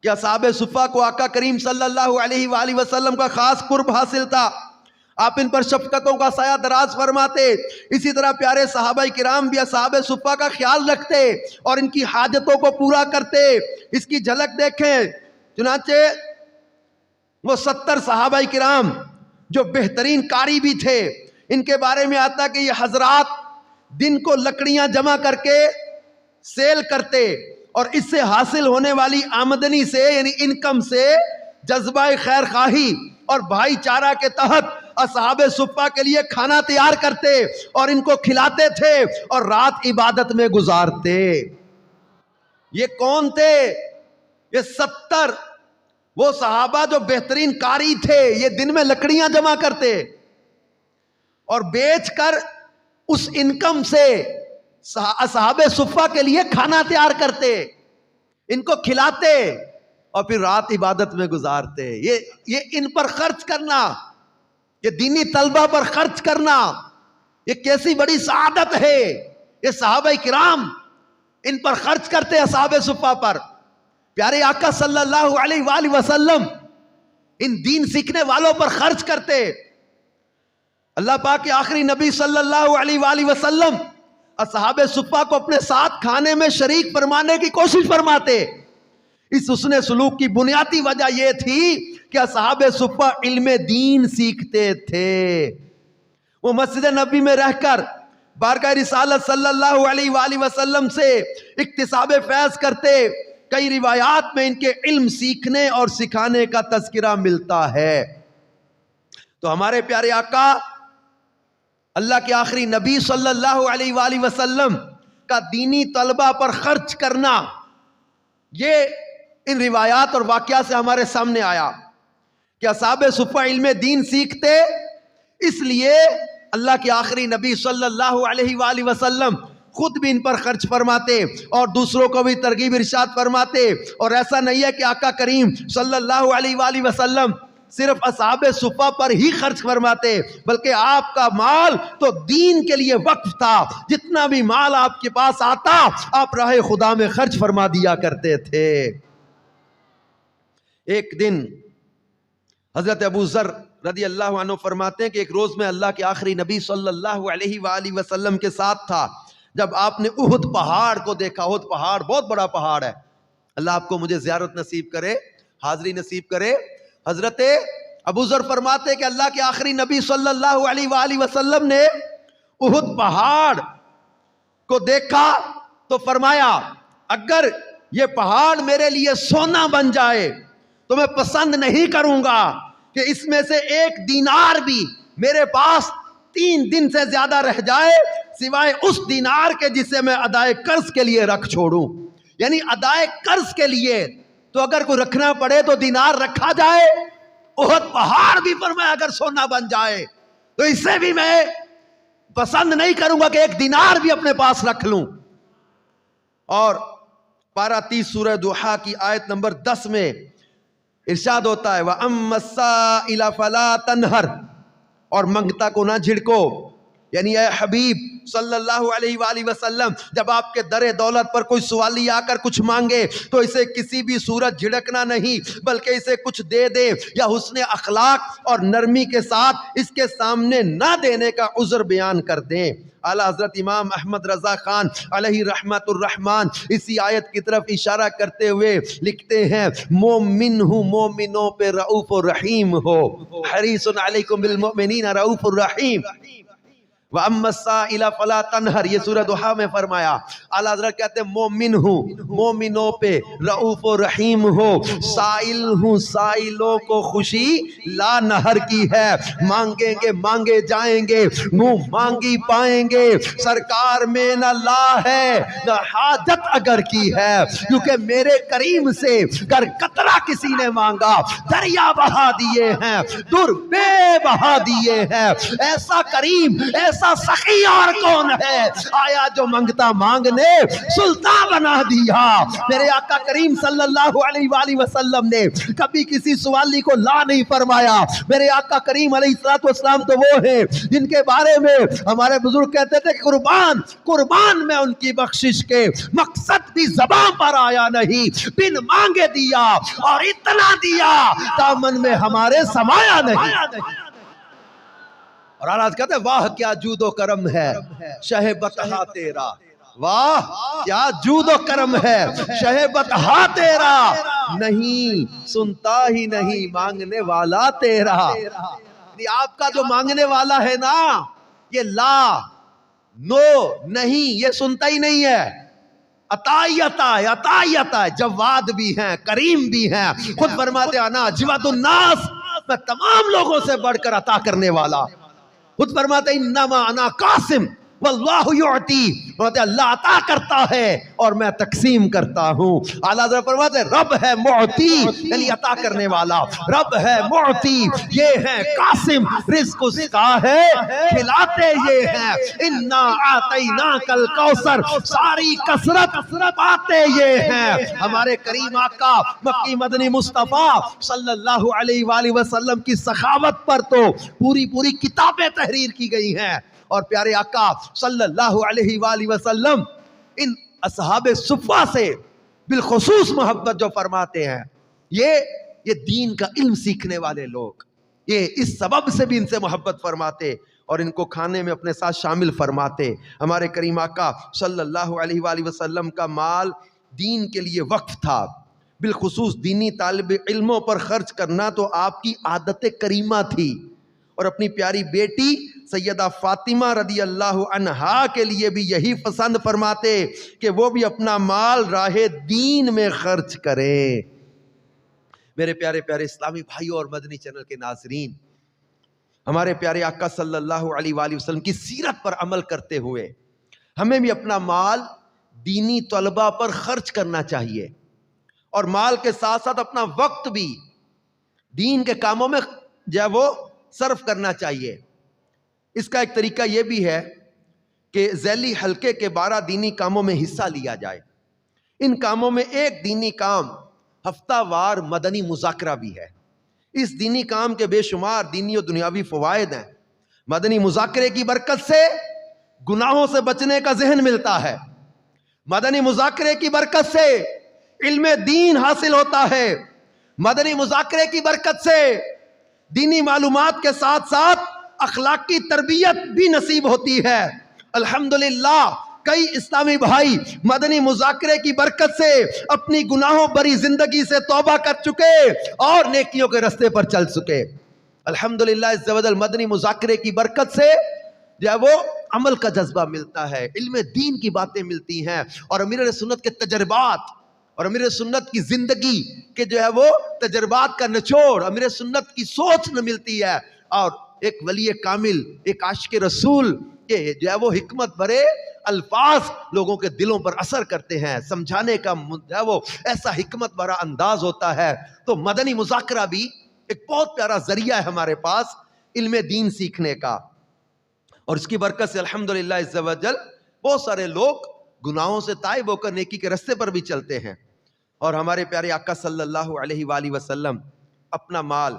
کہ اصحاب صفہ کو آقا کریم صلی اللہ علیہ وآلہ وسلم کا خاص قرب حاصل تھا، آپ ان پر شفقتوں کا سایہ دراز فرماتے، اسی طرح پیارے صحابہ کرام بھی اصحاب صفہ کا خیال رکھتے اور ان کی حاجتوں کو پورا کرتے۔ اس کی جھلک دیکھیں، چنانچہ وہ 70 صحابہ کرام جو بہترین قاری بھی تھے، ان کے بارے میں آتا کہ یہ حضرات دن کو لکڑیاں جمع کر کے سیل کرتے اور اس سے حاصل ہونے والی آمدنی سے یعنی انکم سے جذبہ خیر خواہی اور بھائی چارہ کے تحت اصحاب صفہ کے لیے کھانا تیار کرتے اور ان کو کھلاتے تھے اور رات عبادت میں گزارتے۔ یہ کون تھے؟ یہ 70 وہ صحابہ جو بہترین قاری تھے، یہ دن میں لکڑیاں جمع کرتے اور بیچ کر اس انکم سے اصحاب صفہ کے لیے کھانا تیار کرتے، ان کو کھلاتے اور پھر رات عبادت میں گزارتے۔ یہ ان پر خرچ کرنا، یہ دینی طلبہ پر خرچ کرنا، یہ کیسی بڑی سعادت ہے۔ یہ صحابہ کرام ان پر خرچ کرتے، اصحاب صفہ پر۔ پیارے آقا صلی اللہ علیہ وآلہ وسلم ان دین سیکھنے والوں پر خرچ کرتے۔ اللہ پاک کے آخری نبی صلی اللہ علیہ وآلہ وسلم اصحاب صفہ کو اپنے ساتھ کھانے میں شریک فرمانے کی کوشش فرماتے۔ اس حسن سلوک کی بنیادی وجہ یہ تھی کہ اصحاب صفہ علم دین سیکھتے تھے۔ وہ مسجد نبی میں رہ کر بارگاہ رسالت صلی اللہ علیہ وآلہ وسلم سے اکتساب فیض کرتے۔ کئی روایات میں ان کے علم سیکھنے اور سکھانے کا تذکرہ ملتا ہے۔ تو ہمارے پیارے آقا اللہ کے آخری نبی صلی اللہ علیہ وآلہ وسلم کا دینی طلبہ پر خرچ کرنا، یہ ان روایات اور واقعات سے ہمارے سامنے آیا کہ اصحاب صفہ علم دین سیکھتے، اس لیے اللہ کے آخری نبی صلی اللہ علیہ وآلہ وسلم خود بھی ان پر خرچ فرماتے اور دوسروں کو بھی ترغیب ارشاد فرماتے۔ اور ایسا نہیں ہے کہ آقا کریم صلی اللہ علیہ وآلہ وسلم صرف اصحاب صفہ پر ہی خرچ فرماتے، بلکہ آپ کا مال تو دین کے لیے وقف تھا۔ جتنا بھی مال آپ کے پاس آتا آپ راہ خدا میں خرچ فرما دیا کرتے تھے۔ ایک دن حضرت ابو ذر رضی اللہ عنہ فرماتے ہیں کہ ایک روز میں اللہ کے آخری نبی صلی اللہ علیہ وآلہ وسلم کے ساتھ تھا، جب آپ نے احد پہاڑ کو دیکھا۔ احد پہاڑ بہت بڑا پہاڑ ہے، اللہ آپ کو مجھے زیارت نصیب کرے، حاضری نصیب کرے۔ حضرت ابو ذر فرماتے کہ اللہ کے آخری نبی صلی اللہ علیہ وآلہ وسلم نے احد پہاڑ کو دیکھا تو فرمایا اگر یہ پہاڑ میرے لیے سونا بن جائے تو میں پسند نہیں کروں گا کہ اس میں سے 1 دینار بھی میرے پاس 3 دن سے زیادہ رہ جائے سوائے اس دینار کے جسے میں ادائے قرض کے لیے رکھ چھوڑوں۔ یعنی ادائے قرض کے لیے تو اگر کوئی رکھنا پڑے تو دینار رکھا جائے، احد پہاڑ بھی فرمایا اگر سونا بن جائے تو اسے بھی میں پسند نہیں کروں گا کہ 1 دینار بھی اپنے پاس رکھ لوں۔ اور پارہ 30 سورہ دوحہ کی آیت نمبر 10 میں ارشاد ہوتا ہے وَأَمَّا السَّائِلَ فَلَا تَنْهَرْ، اور منگتا کو نہ جھڑکو۔ یعنی اے حبیب صلی اللہ علیہ وآلہ وسلم جب آپ کے در دولت پر کوئی سوالی آ کر کچھ مانگے تو اسے کسی بھی صورت جھڑکنا نہیں، بلکہ اسے کچھ دے دے یا حسن اخلاق اور نرمی کے ساتھ اس کے سامنے نہ دینے کا عذر بیان کر دیں۔ اعلیٰ حضرت امام احمد رضا خان علیہ رحمت الرحمن اسی آیت کی طرف اشارہ کرتے ہوئے لکھتے ہیں مومن ہوں مومنوں پہ رؤوف الرحیم ہو، حریص علیکم بالمؤمنین رؤوف الرحیم۔ وَأَمَّا السَّائِلَ فَلَا تَنْهَرْ، یہ سورہ دوحہ میں فرمایا۔ اعلیٰ حضرت کہتے ہیں مومن ہوں مومنوں پہ رؤوف و رحیم ہو، سائل ہوں سائلوں کو خوشی لا نہر کی ہے، مانگیں گے مانگے جائیں گے، منہ مانگی پائیں گے، سرکار میں نہ لا ہے نہ حاجت اگر کی ہے، کیونکہ میرے کریم سے گر قطرہ کسی نے مانگا دریا بہا دیے ہیں، در بے بہا دیے ہیں۔ ایسا کریم ایسا ایسا سخی اور کون ہے؟ آیا جو منگتا مانگنے سلطان بنا دیا۔ میرے آقا کریم صلی اللہ علیہ وآلہ وسلم نے کبھی کسی سوالی کو لا نہیں فرمایا۔ میرے آقا کریم علیہ السلام تو وہ ہیں جن کے بارے میں ہمارے بزرگ کہتے تھے کہ قربان میں ان کی بخشش کے مقصد بھی زبان پر آیا نہیں، بن مانگے دیا اور اتنا دیا دامن میں ہمارے سمایا نہیں۔ اور آج کہتے ہیں واہ کیا جود و کرم ہے شہ بطحا تیرا، واہ کیا جود و کرم ہے شہ بطحا تیرا، نہیں سنتا ہی نہیں مانگنے والا تیرا۔ آپ کا جو مانگنے والا ہے نا، یہ لا نو نہیں، یہ سنتا ہی نہیں ہے، عطائیت ہے، جواد بھی ہیں، کریم بھی ہیں۔ خود فرماتے ہیں انا اجود الناس، میں تمام لوگوں سے بڑھ کر عطا کرنے والا۔ خود فرماتے ہیں انما انا قاسم واللہ یعطی، فرماتے ہیں اللہ عطا کرتا ہے اور میں تقسیم کرتا ہوں۔ اعلیٰ حضرت فرماتے ہیں رب ہے معطی، یعنی عطا کرنے والا، رب ہے معطی، یہ ہے قاسم، رزق اس کا ہے کھلاتے یہ ہیں۔ انا اعطیناک الکوثر، ساری کثرت پاتے یہ ہیں۔ ہمارے کریم آقا مکی مدنی مصطفیٰ صلی اللہ علیہ وآلہ وسلم کی سخاوت پر تو پوری کتابیں تحریر کی گئی ہیں، اور پیارے آقا صلی اللہ علیہ وآلہ وسلم ان اصحاب صفہ سے بالخصوص محبت جو فرماتے ہیں، یہ دین کا علم سیکھنے والے لوگ، یہ اس سبب سے بھی ان سے محبت فرماتے اور ان کو کھانے میں اپنے ساتھ شامل فرماتے۔ ہمارے کریم آقا صلی اللہ علیہ وآلہ وسلم کا مال دین کے لیے وقف تھا، بالخصوص دینی طالب علموں پر خرچ کرنا تو آپ کی عادت کریمہ تھی، اور اپنی پیاری بیٹی سیدہ فاطمہ رضی اللہ عنہا کے لیے بھی یہی پسند فرماتے کہ وہ بھی اپنا مال راہ دین میں خرچ کریں۔ میرے پیارے اسلامی بھائیوں اور مدنی چینل کے ناظرین، ہمارے پیارے آقا صلی اللہ علیہ وآلہ وسلم کی سیرت پر عمل کرتے ہوئے ہمیں بھی اپنا مال دینی طلبہ پر خرچ کرنا چاہیے، اور مال کے ساتھ ساتھ اپنا وقت بھی دین کے کاموں میں جو ہے وہ صرف کرنا چاہیے۔ اس کا ایک طریقہ یہ بھی ہے کہ ذیلی حلقے کے 12 دینی کاموں میں حصہ لیا جائے۔ ان کاموں میں ایک دینی کام ہفتہ وار مدنی مذاکرہ بھی ہے۔ اس دینی کام کے بے شمار دینی و دنیاوی فوائد ہیں۔ مدنی مذاکرے کی برکت سے گناہوں سے بچنے کا ذہن ملتا ہے، مدنی مذاکرے کی برکت سے علم دین حاصل ہوتا ہے، مدنی مذاکرے کی برکت سے دینی معلومات کے ساتھ ساتھ اخلاقی تربیت بھی نصیب ہوتی ہے۔ الحمدللہ کئی اسلامی بھائی مدنی مذاکرے کی برکت سے اپنی گناہوں بری زندگی سے توبہ کر چکے اور نیکیوں کے رستے پر چل چکے۔ الحمدللہ اس زبردست مدنی مذاکرے کی برکت سے جو ہے وہ عمل کا جذبہ ملتا ہے، علم دین کی باتیں ملتی ہیں، اور امیر سنت کے تجربات اور امیر سنت کی زندگی کے جو ہے وہ تجربات کا نچوڑ، امیر سنت کی سوچ میں ملتی ہے، اور ایک ولی کامل، ایک عاشق رسول کے جو ہے وہ حکمت بھرے الفاظ لوگوں کے دلوں پر اثر کرتے ہیں، سمجھانے کا جو ہے وہ ایسا حکمت بھرا انداز ہوتا ہے۔ تو مدنی مذاکرہ بھی ایک بہت پیارا ذریعہ ہے ہمارے پاس علم دین سیکھنے کا، اور اس کی برکت سے الحمدللہ عز و جل بہت سارے لوگ گناہوں سے تائب ہو کر نیکی کے رستے پر بھی چلتے ہیں۔ اور ہمارے پیارے آقا صلی اللہ علیہ وآلہ وسلم اپنا مال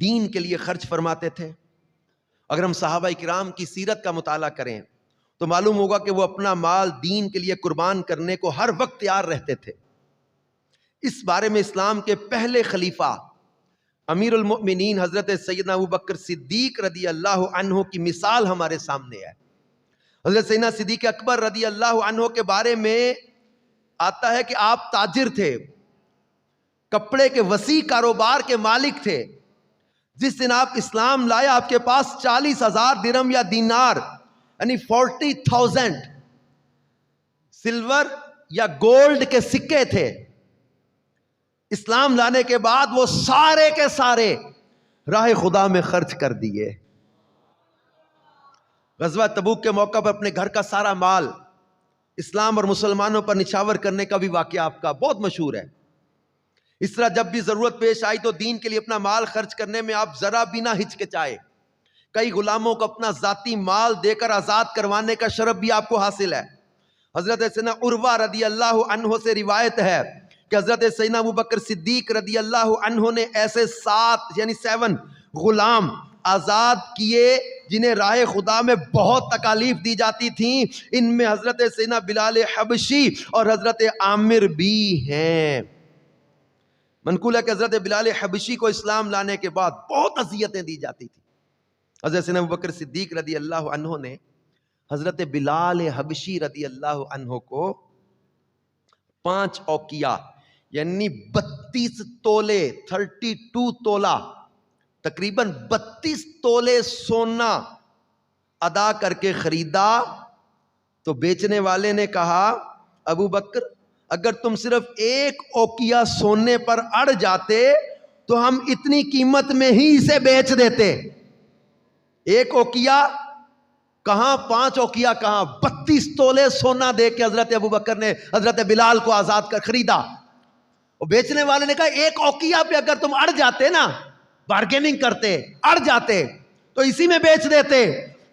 دین کے لیے خرچ فرماتے تھے۔ اگر ہم صحابہ کرام کی سیرت کا مطالعہ کریں تو معلوم ہوگا کہ وہ اپنا مال دین کے لیے قربان کرنے کو ہر وقت تیار رہتے تھے۔ اس بارے میں اسلام کے پہلے خلیفہ امیر المؤمنین حضرت سیدنا ابوبکر صدیق رضی اللہ عنہ کی مثال ہمارے سامنے ہے۔ حضرت سیدنا صدیق اکبر رضی اللہ عنہ کے بارے میں آتا ہے کہ آپ تاجر تھے، کپڑے کے وسیع کاروبار کے مالک تھے۔ جس دن آپ اسلام لائے آپ کے پاس 40,000 درہم یا دینار یعنی 40,000 سلور یا گولڈ کے سکے تھے۔ اسلام لانے کے بعد وہ سارے کے سارے راہ خدا میں خرچ کر دیے۔ غزوہ تبوک کے موقع پر اپنے گھر کا سارا مال اسلام اور مسلمانوں پر نچھاور کرنے کا بھی واقعہ آپ کا بہت مشہور ہے۔ اس طرح جب بھی ضرورت پیش آئی تو دین کے لیے اپنا مال خرچ کرنے میں آپ ذرا بھی نہ ہچکچائے، کئی غلاموں کو اپنا ذاتی مال دے کر آزاد کروانے کا شرف بھی آپ کو حاصل ہے۔ حضرت سیدنا عروہ رضی اللہ عنہ سے روایت ہے کہ حضرت سیدنا ابوبکر صدیق رضی اللہ عنہ نے ایسے 7 غلام آزاد کیے جنہیں راہ خدا میں بہت تکالیف دی جاتی تھیں۔ ان میں حضرت سیدنا بلال حبشی اور حضرت عامر بھی ہیں۔ منقول ہے کہ حضرت بلال حبشی کو اسلام لانے کے بعد بہت اذیتیں دی جاتی تھیں۔ حضرت سیدنا ابوبکر صدیق رضی اللہ عنہ نے حضرت بلال حبشی رضی اللہ عنہ کو 5 اوقیہ یعنی 32 تولے 32 تولہ تقریباً 32 تولے سونا ادا کر کے خریدا۔ تو بیچنے والے نے کہا ابو بکر اگر تم صرف 1 اوقیہ سونے پر اڑ جاتے تو ہم اتنی قیمت میں ہی اسے بیچ دیتے۔ 1 اوقیہ کہاں، 5 اوقیہ کہاں، 32 تولے سونا دے کے حضرت ابو بکر نے حضرت بلال کو آزاد کر خریدا۔ اور بیچنے والے نے کہا 1 اوقیہ پہ اگر تم اڑ جاتے نا، بارگیننگ کرتے، اڑ جاتے تو اسی میں بیچ دیتے۔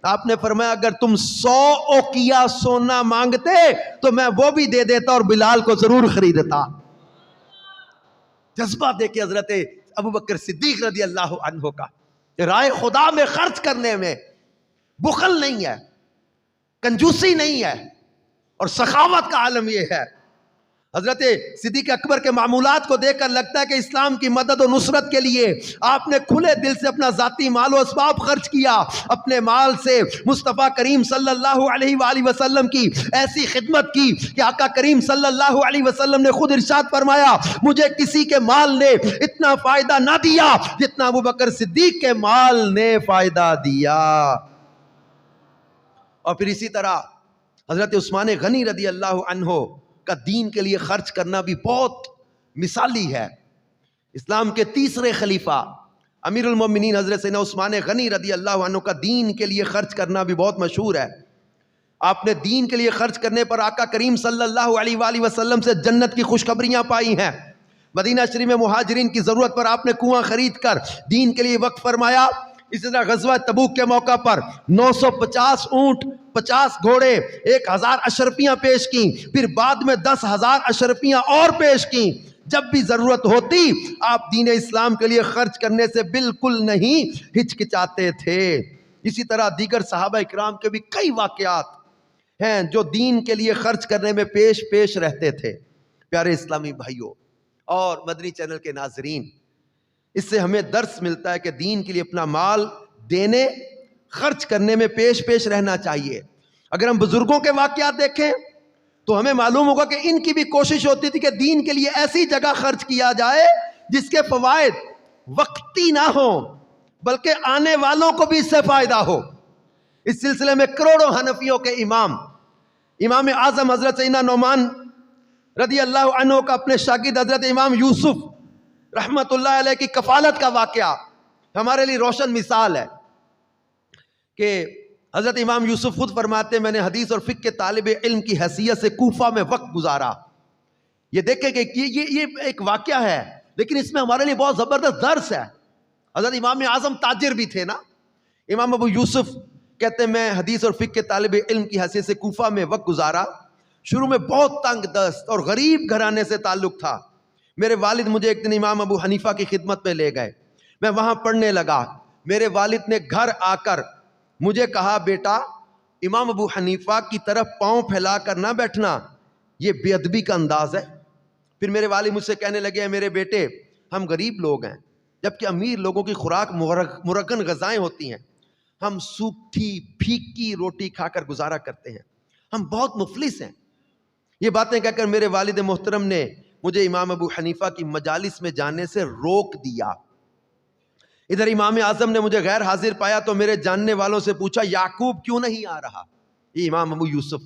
آپ نے فرمایا اگر تم 100 اوقیہ سونا مانگتے تو میں وہ بھی دے دیتا اور بلال کو ضرور خریدتا۔ جذبہ دیکھیں حضرت ابو بکر صدیق رضی اللہ عنہ کا، راہ خدا میں خرچ کرنے میں بخل نہیں ہے، کنجوسی نہیں ہے، اور سخاوت کا عالم یہ ہے۔ حضرت صدیق اکبر کے معمولات کو دیکھ کر لگتا ہے کہ اسلام کی مدد و نصرت کے لیے آپ نے کھلے دل سے اپنا ذاتی مال و اسباب خرچ کیا۔ اپنے مال سے مصطفیٰ کریم صلی اللہ علیہ وآلہ وسلم کی ایسی خدمت کی کہ آقا کریم صلی اللہ علیہ وسلم نے خود ارشاد فرمایا مجھے کسی کے مال نے اتنا فائدہ نہ دیا جتنا ابو بکر صدیق کے مال نے فائدہ دیا۔ اور پھر اسی طرح حضرت عثمان غنی رضی اللہ عنہ کا دین کے لیے خرچ کرنا بھی بہت مثالی ہے۔ اسلام کے تیسرے خلیفہ امیر المومنین حضرت سیدنا عثمان غنی رضی اللہ عنہ کا دین کے لیے خرچ کرنا بھی بہت مشہور ہے۔ آپ نے دین کے لیے خرچ کرنے پر آقا کریم صلی اللہ علیہ وآلہ وسلم سے جنت کی خوشخبریاں پائی ہیں۔ مدینہ شریف میں مہاجرین کی ضرورت پر آپ نے کنواں خرید کر دین کے لیے وقف فرمایا۔ اسی طرح غزوہ تبوک کے موقع پر 950 اونٹ، 50 گھوڑے، 1000 اشرفیاں پیش کیں، پھر بعد میں 10,000 اشرفیاں اور پیش کیں۔ جب بھی ضرورت ہوتی آپ دین اسلام کے لیے خرچ کرنے سے بالکل نہیں ہچکچاتے تھے۔ اسی طرح دیگر صحابہ اکرام کے بھی کئی واقعات ہیں جو دین کے لیے خرچ کرنے میں پیش رہتے تھے۔ پیارے اسلامی بھائیوں اور مدنی چینل کے ناظرین، اس سے ہمیں درس ملتا ہے کہ دین کے لیے اپنا مال دینے، خرچ کرنے میں پیش رہنا چاہیے۔ اگر ہم بزرگوں کے واقعات دیکھیں تو ہمیں معلوم ہوگا کہ ان کی بھی کوشش ہوتی تھی کہ دین کے لیے ایسی جگہ خرچ کیا جائے جس کے فوائد وقتی نہ ہوں بلکہ آنے والوں کو بھی اس سے فائدہ ہو۔ اس سلسلے میں کروڑوں حنفیوں کے امام اعظم حضرت سیدنا نعمان رضی اللہ عنہ کا اپنے شاگرد حضرت امام یوسف رحمت اللہ علیہ کی کفالت کا واقعہ ہمارے لیے روشن مثال ہے کہ حضرت امام یوسف خود فرماتے ہیں میں نے حدیث اور فقہ کے طالب علم کی حیثیت سے کوفہ میں وقت گزارا۔ یہ دیکھیں کہ یہ ایک واقعہ ہے لیکن اس میں ہمارے لیے بہت زبردست درس ہے۔ حضرت امام اعظم تاجر بھی تھے نا۔ امام ابو یوسف کہتے ہیں میں حدیث اور فقہ کے طالب علم کی حیثیت سے کوفہ میں وقت گزارا۔ شروع میں بہت تنگ دست اور غریب گھرانے سے تعلق تھا۔ میرے والد مجھے ایک دن امام ابو حنیفہ کی خدمت میں لے گئے، میں وہاں پڑھنے لگا۔ میرے والد نے گھر آ کر مجھے کہا بیٹا امام ابو حنیفہ کی طرف پاؤں پھیلا کر نہ بیٹھنا، یہ بے ادبی کا انداز ہے۔ پھر میرے والد مجھ سے کہنے لگے میرے بیٹے ہم غریب لوگ ہیں جبکہ امیر لوگوں کی خوراک مرغن غذائیں ہوتی ہیں، ہم سوکھی پھیکی روٹی کھا کر گزارا کرتے ہیں، ہم بہت مفلس ہیں۔ یہ باتیں کہہ کر میرے والد محترم نے مجھے امام ابو حنیفہ کی مجالس میں جانے سے روک دیا۔ ادھر امام اعظم نے مجھے غیر حاضر پایا تو میرے جاننے والوں سے پوچھا یعقوب کیوں نہیں آ رہا؟ یہ امام ابو یوسف،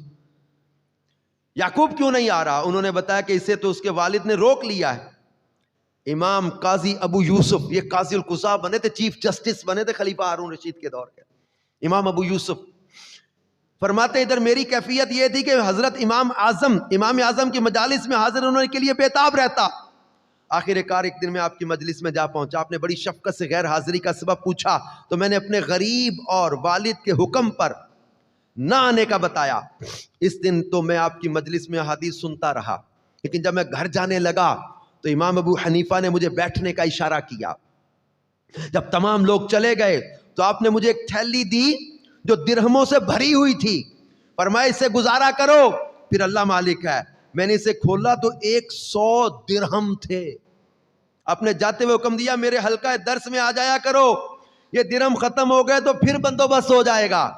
یعقوب کیوں نہیں آ رہا؟ انہوں نے بتایا کہ اسے تو اس کے والد نے روک لیا ہے۔ امام قاضی ابو یوسف، یہ قاضی القضاء بنے تھے، چیف جسٹس بنے تھے خلیفہ ہارون رشید کے دور کے۔ امام ابو یوسف فرماتے ادھر میری کیفیت یہ تھی کہ حضرت امام اعظم کی مجالس میں حاضر ہونے کے لیے بے تاب رہتا آخر کار ایک دن میں آپ کی مجلس میں جا پہنچا، آپ نے بڑی شفقت سے غیر حاضری کا سبب پوچھا، تو میں نے اپنے غریب اور والد کے حکم پر نہ آنے کا بتایا۔ اس دن تو میں آپ کی مجلس میں حدیث سنتا رہا، لیکن جب میں گھر جانے لگا تو امام ابو حنیفہ نے مجھے بیٹھنے کا اشارہ کیا۔ جب تمام لوگ چلے گئے تو آپ نے مجھے ایک تھیلی دی جو درہموں سے بھری ہوئی تھی، فرمایا اسے گزارا کرو، پھر اللہ مالک ہے۔ میں نے اسے کھولا تو 100 درہم تھے۔ آپ نے جاتے ہوئے حکم دیا میرے حلقہ درس میں آ جایا کرو، یہ درہم ختم ہو گئے تو پھر بندوبست ہو جائے گا۔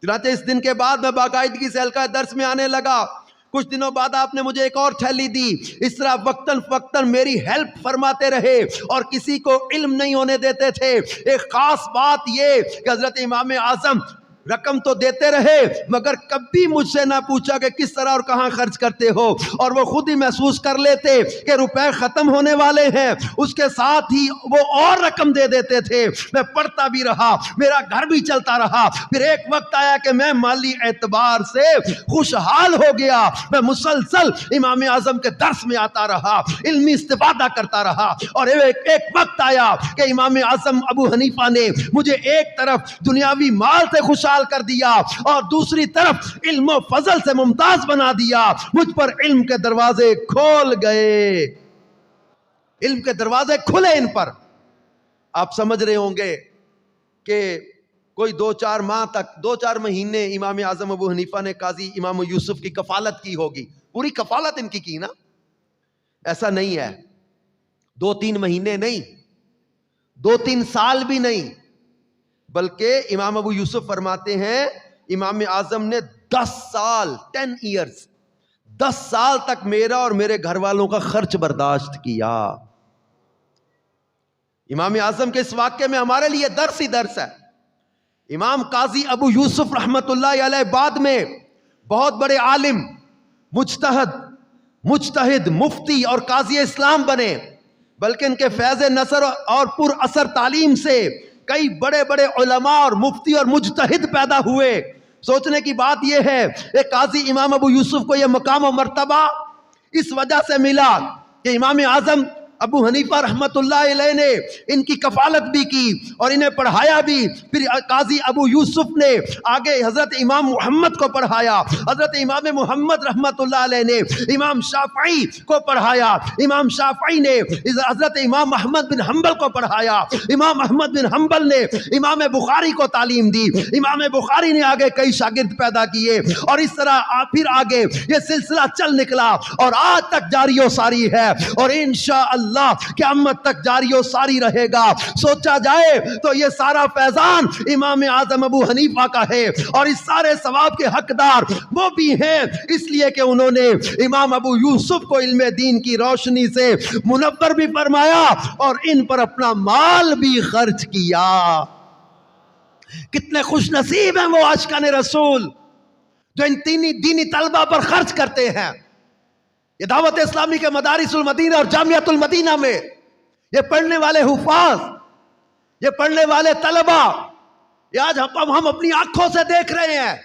چنانچہ اس دن کے بعد میں باقاعدگی سے حلقہ درس میں آنے لگا۔ کچھ دنوں بعد آپ نے مجھے ایک اور تھیلی دی۔ اس طرح وقتاً فوقتاً میری ہیلپ فرماتے رہے اور کسی کو علم نہیں ہونے دیتے تھے۔ ایک خاص بات یہ کہ حضرت امام اعظم رقم تو دیتے رہے مگر کبھی مجھ سے نہ پوچھا کہ کس طرح اور کہاں خرچ کرتے ہو، اور وہ خود ہی محسوس کر لیتے کہ روپے ختم ہونے والے ہیں، اس کے ساتھ ہی وہ اور رقم دے دیتے تھے۔ میں پڑھتا بھی رہا، میرا گھر بھی چلتا رہا۔ پھر ایک وقت آیا کہ میں مالی اعتبار سے خوشحال ہو گیا۔ میں مسلسل امام اعظم کے درس میں آتا رہا، علمی استفادہ کرتا رہا، اور ایک وقت آیا کہ امام اعظم ابو حنیفہ نے مجھے ایک طرف دنیاوی مال سے خوشحال کر دیا اور دوسری طرف علم و فضل سے ممتاز بنا دیا۔ مجھ پر علم کے دروازے کھول گئے، علم کے دروازے کھلے ان پر۔ آپ سمجھ رہے ہوں گے کہ کوئی 2-4 ماہ تک 2-4 مہینے امام اعظم ابو حنیفہ نے قاضی امام یوسف کی کفالت کی ہوگی، پوری کفالت ان کی نا۔ ایسا نہیں ہے، 2-3 مہینے نہیں، 2-3 سال بھی نہیں، بلکہ امام ابو یوسف فرماتے ہیں امام اعظم نے 10 سال 10 ایئرز 10 سال تک میرا اور میرے گھر والوں کا خرچ برداشت کیا۔ امام اعظم کے اس واقعے میں ہمارے لیے درس ہی درس ہے۔ امام قاضی ابو یوسف رحمت اللہ علیہ بعد میں بہت بڑے عالم، مجتہد، مفتی اور قاضی اسلام بنے، بلکہ ان کے فیض نصر اور پر اثر تعلیم سے کئی بڑے بڑے علماء اور مفتی اور مجتہد پیدا ہوئے۔ سوچنے کی بات یہ ہے کہ قاضی امام ابو یوسف کو یہ مقام و مرتبہ اس وجہ سے ملا کہ امام اعظم ابو حنیفہ رحمت اللہ علیہ نے ان کی کفالت بھی کی اور انہیں پڑھایا بھی۔ پھر قاضی ابو یوسف نے آگے حضرت امام محمد کو پڑھایا، حضرت امام محمد رحمت اللہ علیہ نے امام شافعی کو پڑھایا، امام شافعی نے حضرت امام احمد بن حنبل کو پڑھایا، امام احمد بن حنبل نے امام بخاری کو تعلیم دی، امام بخاری نے آگے کئی شاگرد پیدا کیے، اور اس طرح پھر آگے یہ سلسلہ چل نکلا اور آج تک جاری و ساری ہے، اور انشاءاللہ قیامت تک جاری و ساری رہے گا۔ سوچا جائے تو یہ سارا فیضان امام اعظم ابو حنیفہ کا ہے، اور اس سارے ثواب کے حقدار وہ بھی ہیں اس لیے کہ انہوں نے امام ابو یوسف کو علم دین کی روشنی سے منور بھی فرمایا اور ان پر اپنا مال بھی خرچ کیا۔ کتنے خوش نصیب ہیں وہ عاشقان رسول جو ان دینی طلبہ پر خرچ کرتے ہیں۔ یہ دعوت اسلامی کے مدارس المدینہ اور جامعۃ المدینہ میں یہ پڑھنے والے حفاظ، یہ پڑھنے والے طلبہ، یہ آج ہم اپنی آنکھوں سے دیکھ رہے ہیں۔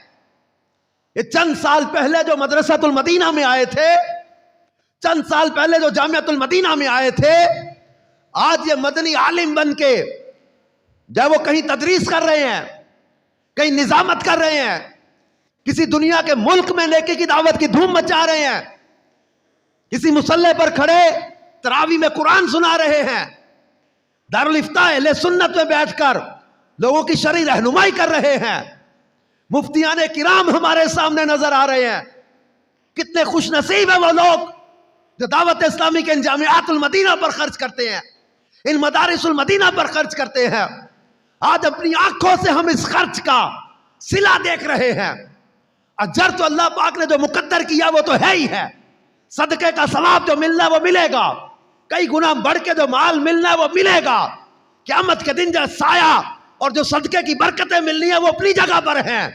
یہ چند سال پہلے جو مدرسۃ المدینہ میں آئے تھے، چند سال پہلے جو جامعۃ المدینہ میں آئے تھے، آج یہ مدنی عالم بن کے جب وہ کہیں تدریس کر رہے ہیں، کہیں نظامت کر رہے ہیں، کسی دنیا کے ملک میں نیکی کی دعوت کی دھوم مچا رہے ہیں، کسی مصلی پر کھڑے تراویح میں قرآن سنا رہے ہیں، دارالافتاء اہل سنت میں بیٹھ کر لوگوں کی شرعی رہنمائی کر رہے ہیں، مفتیان کرام ہمارے سامنے نظر آ رہے ہیں۔ کتنے خوش نصیب ہیں وہ لوگ جو دعوت اسلامی کے ان جامعات المدینہ پر خرچ کرتے ہیں، ان مدارس المدینہ پر خرچ کرتے ہیں۔ آج اپنی آنکھوں سے ہم اس خرچ کا صلہ دیکھ رہے ہیں۔ اجر تو اللہ پاک نے جو مقدر کیا وہ تو ہے ہی ہے، صدقے کا ثواب جو ملنا ہے وہ ملے گا، کئی گنا بڑھ کے جو مال ملنا ہے وہ ملے گا۔ قیامت کے دن جو سایہ اور جو صدقے کی برکتیں ملنی ہیں وہ اپنی جگہ پر ہیں۔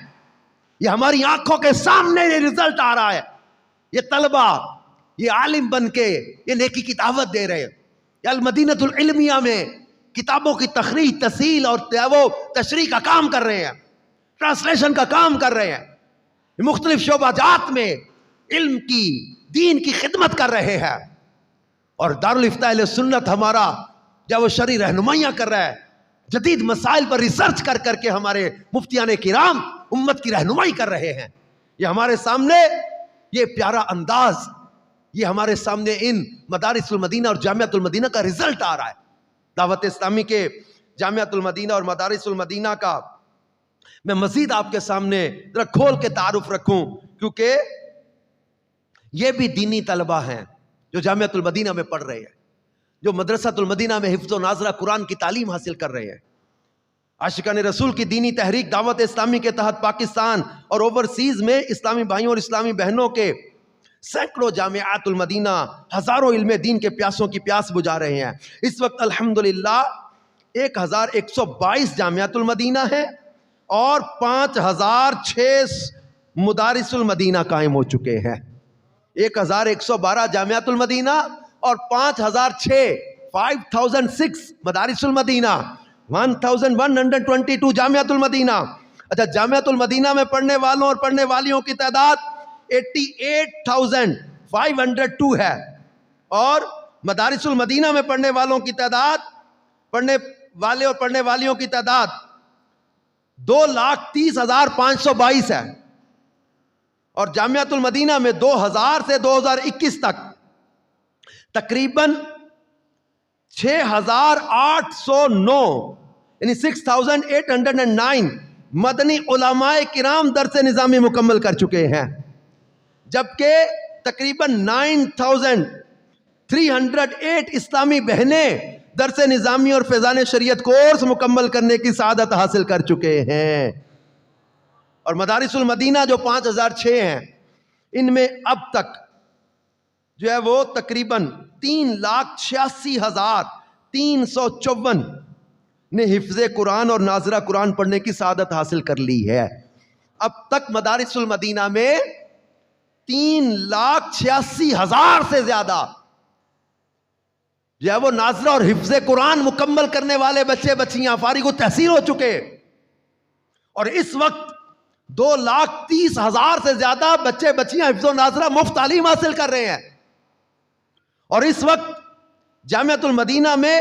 یہ ہماری آنکھوں کے سامنے یہ رزلٹ آ رہا ہے۔ یہ طلبہ، یہ عالم بن کے یہ نیکی کی دعوت دے رہے ہیں، یہ المدینۃ العلمیہ میں کتابوں کی تخریج، تسہیل اور وہ تشریح کا کام کر رہے ہیں، ٹرانسلیشن کا کام کر رہے ہیں، مختلف شعبہ جات میں علم کی، دین کی خدمت کر رہے ہیں، اور دارالفتاء اہل سنت ہمارا جب وہ شرعی رہنمائیاں کر رہا ہے، جدید مسائل پر ریسرچ کر کر کے ہمارے مفتیان کرام امت کی رہنمائی کر رہے ہیں، یہ ہمارے سامنے یہ پیارا انداز، یہ ہمارے سامنے ان مدارس المدینہ اور جامعۃ المدینہ کا رزلٹ آ رہا ہے۔ دعوت اسلامی کے جامعۃ المدینہ اور مدارس المدینہ کا میں مزید آپ کے سامنے ذرا کھول کے تعارف رکھوں، کیونکہ یہ بھی دینی طلبہ ہیں جو جامعۃ المدینہ میں پڑھ رہے ہیں، جو مدرسۃ المدینہ میں حفظ و ناظرہ قرآن کی تعلیم حاصل کر رہے ہیں۔ عاشقان رسول کی دینی تحریک دعوت اسلامی کے تحت پاکستان اور اوورسیز میں اسلامی بھائیوں اور اسلامی بہنوں کے سینکڑوں جامعات المدینہ ہزاروں علم دین کے پیاسوں کی پیاس بجھا رہے ہیں۔ اس وقت الحمدللہ 1122 جامعات المدینہ ہیں اور 5006 مدارس المدینہ قائم ہو چکے ہیں۔ 1112 جامعات المدینہ اور 5006 مدارس المدینہ، 1122 جامعات المدینہ۔ اچھا، جامعات المدینہ میں پڑھنے والوں اور پڑھنے والیوں کی تعداد 88,502 ہے، اور مدارس المدینہ میں پڑھنے والوں کی تعداد، پڑھنے والے اور پڑھنے والیوں کی تعداد 2,30,522 ہے، اور جامعۃ المدینہ میں 2000 سے 2021 تک تقریباً 6,809 یعنی 6,809 مدنی علماء کرام درس نظامی مکمل کر چکے ہیں، جبکہ تقریباً 9,308 اسلامی بہنیں درس نظامی اور فیضان شریعت کورس مکمل کرنے کی سعادت حاصل کر چکے ہیں۔ اور مدارس المدینہ جو 5,006 ہیں، ان میں اب تک جو ہے وہ تقریباً 3,86,354 نے حفظ قرآن اور ناظرہ قرآن پڑھنے کی سعادت حاصل کر لی ہے۔ اب تک مدارس المدینہ میں 3,86,000 سے زیادہ جو ہے وہ ناظرہ اور حفظ قرآن مکمل کرنے والے بچے بچیاں فارغ التحصیل ہو چکے، اور اس وقت 2,30,000 سے زیادہ بچے بچیاں حفظ و ناظرہ مفت تعلیم حاصل کر رہے ہیں، اور اس وقت جامعۃ المدینہ میں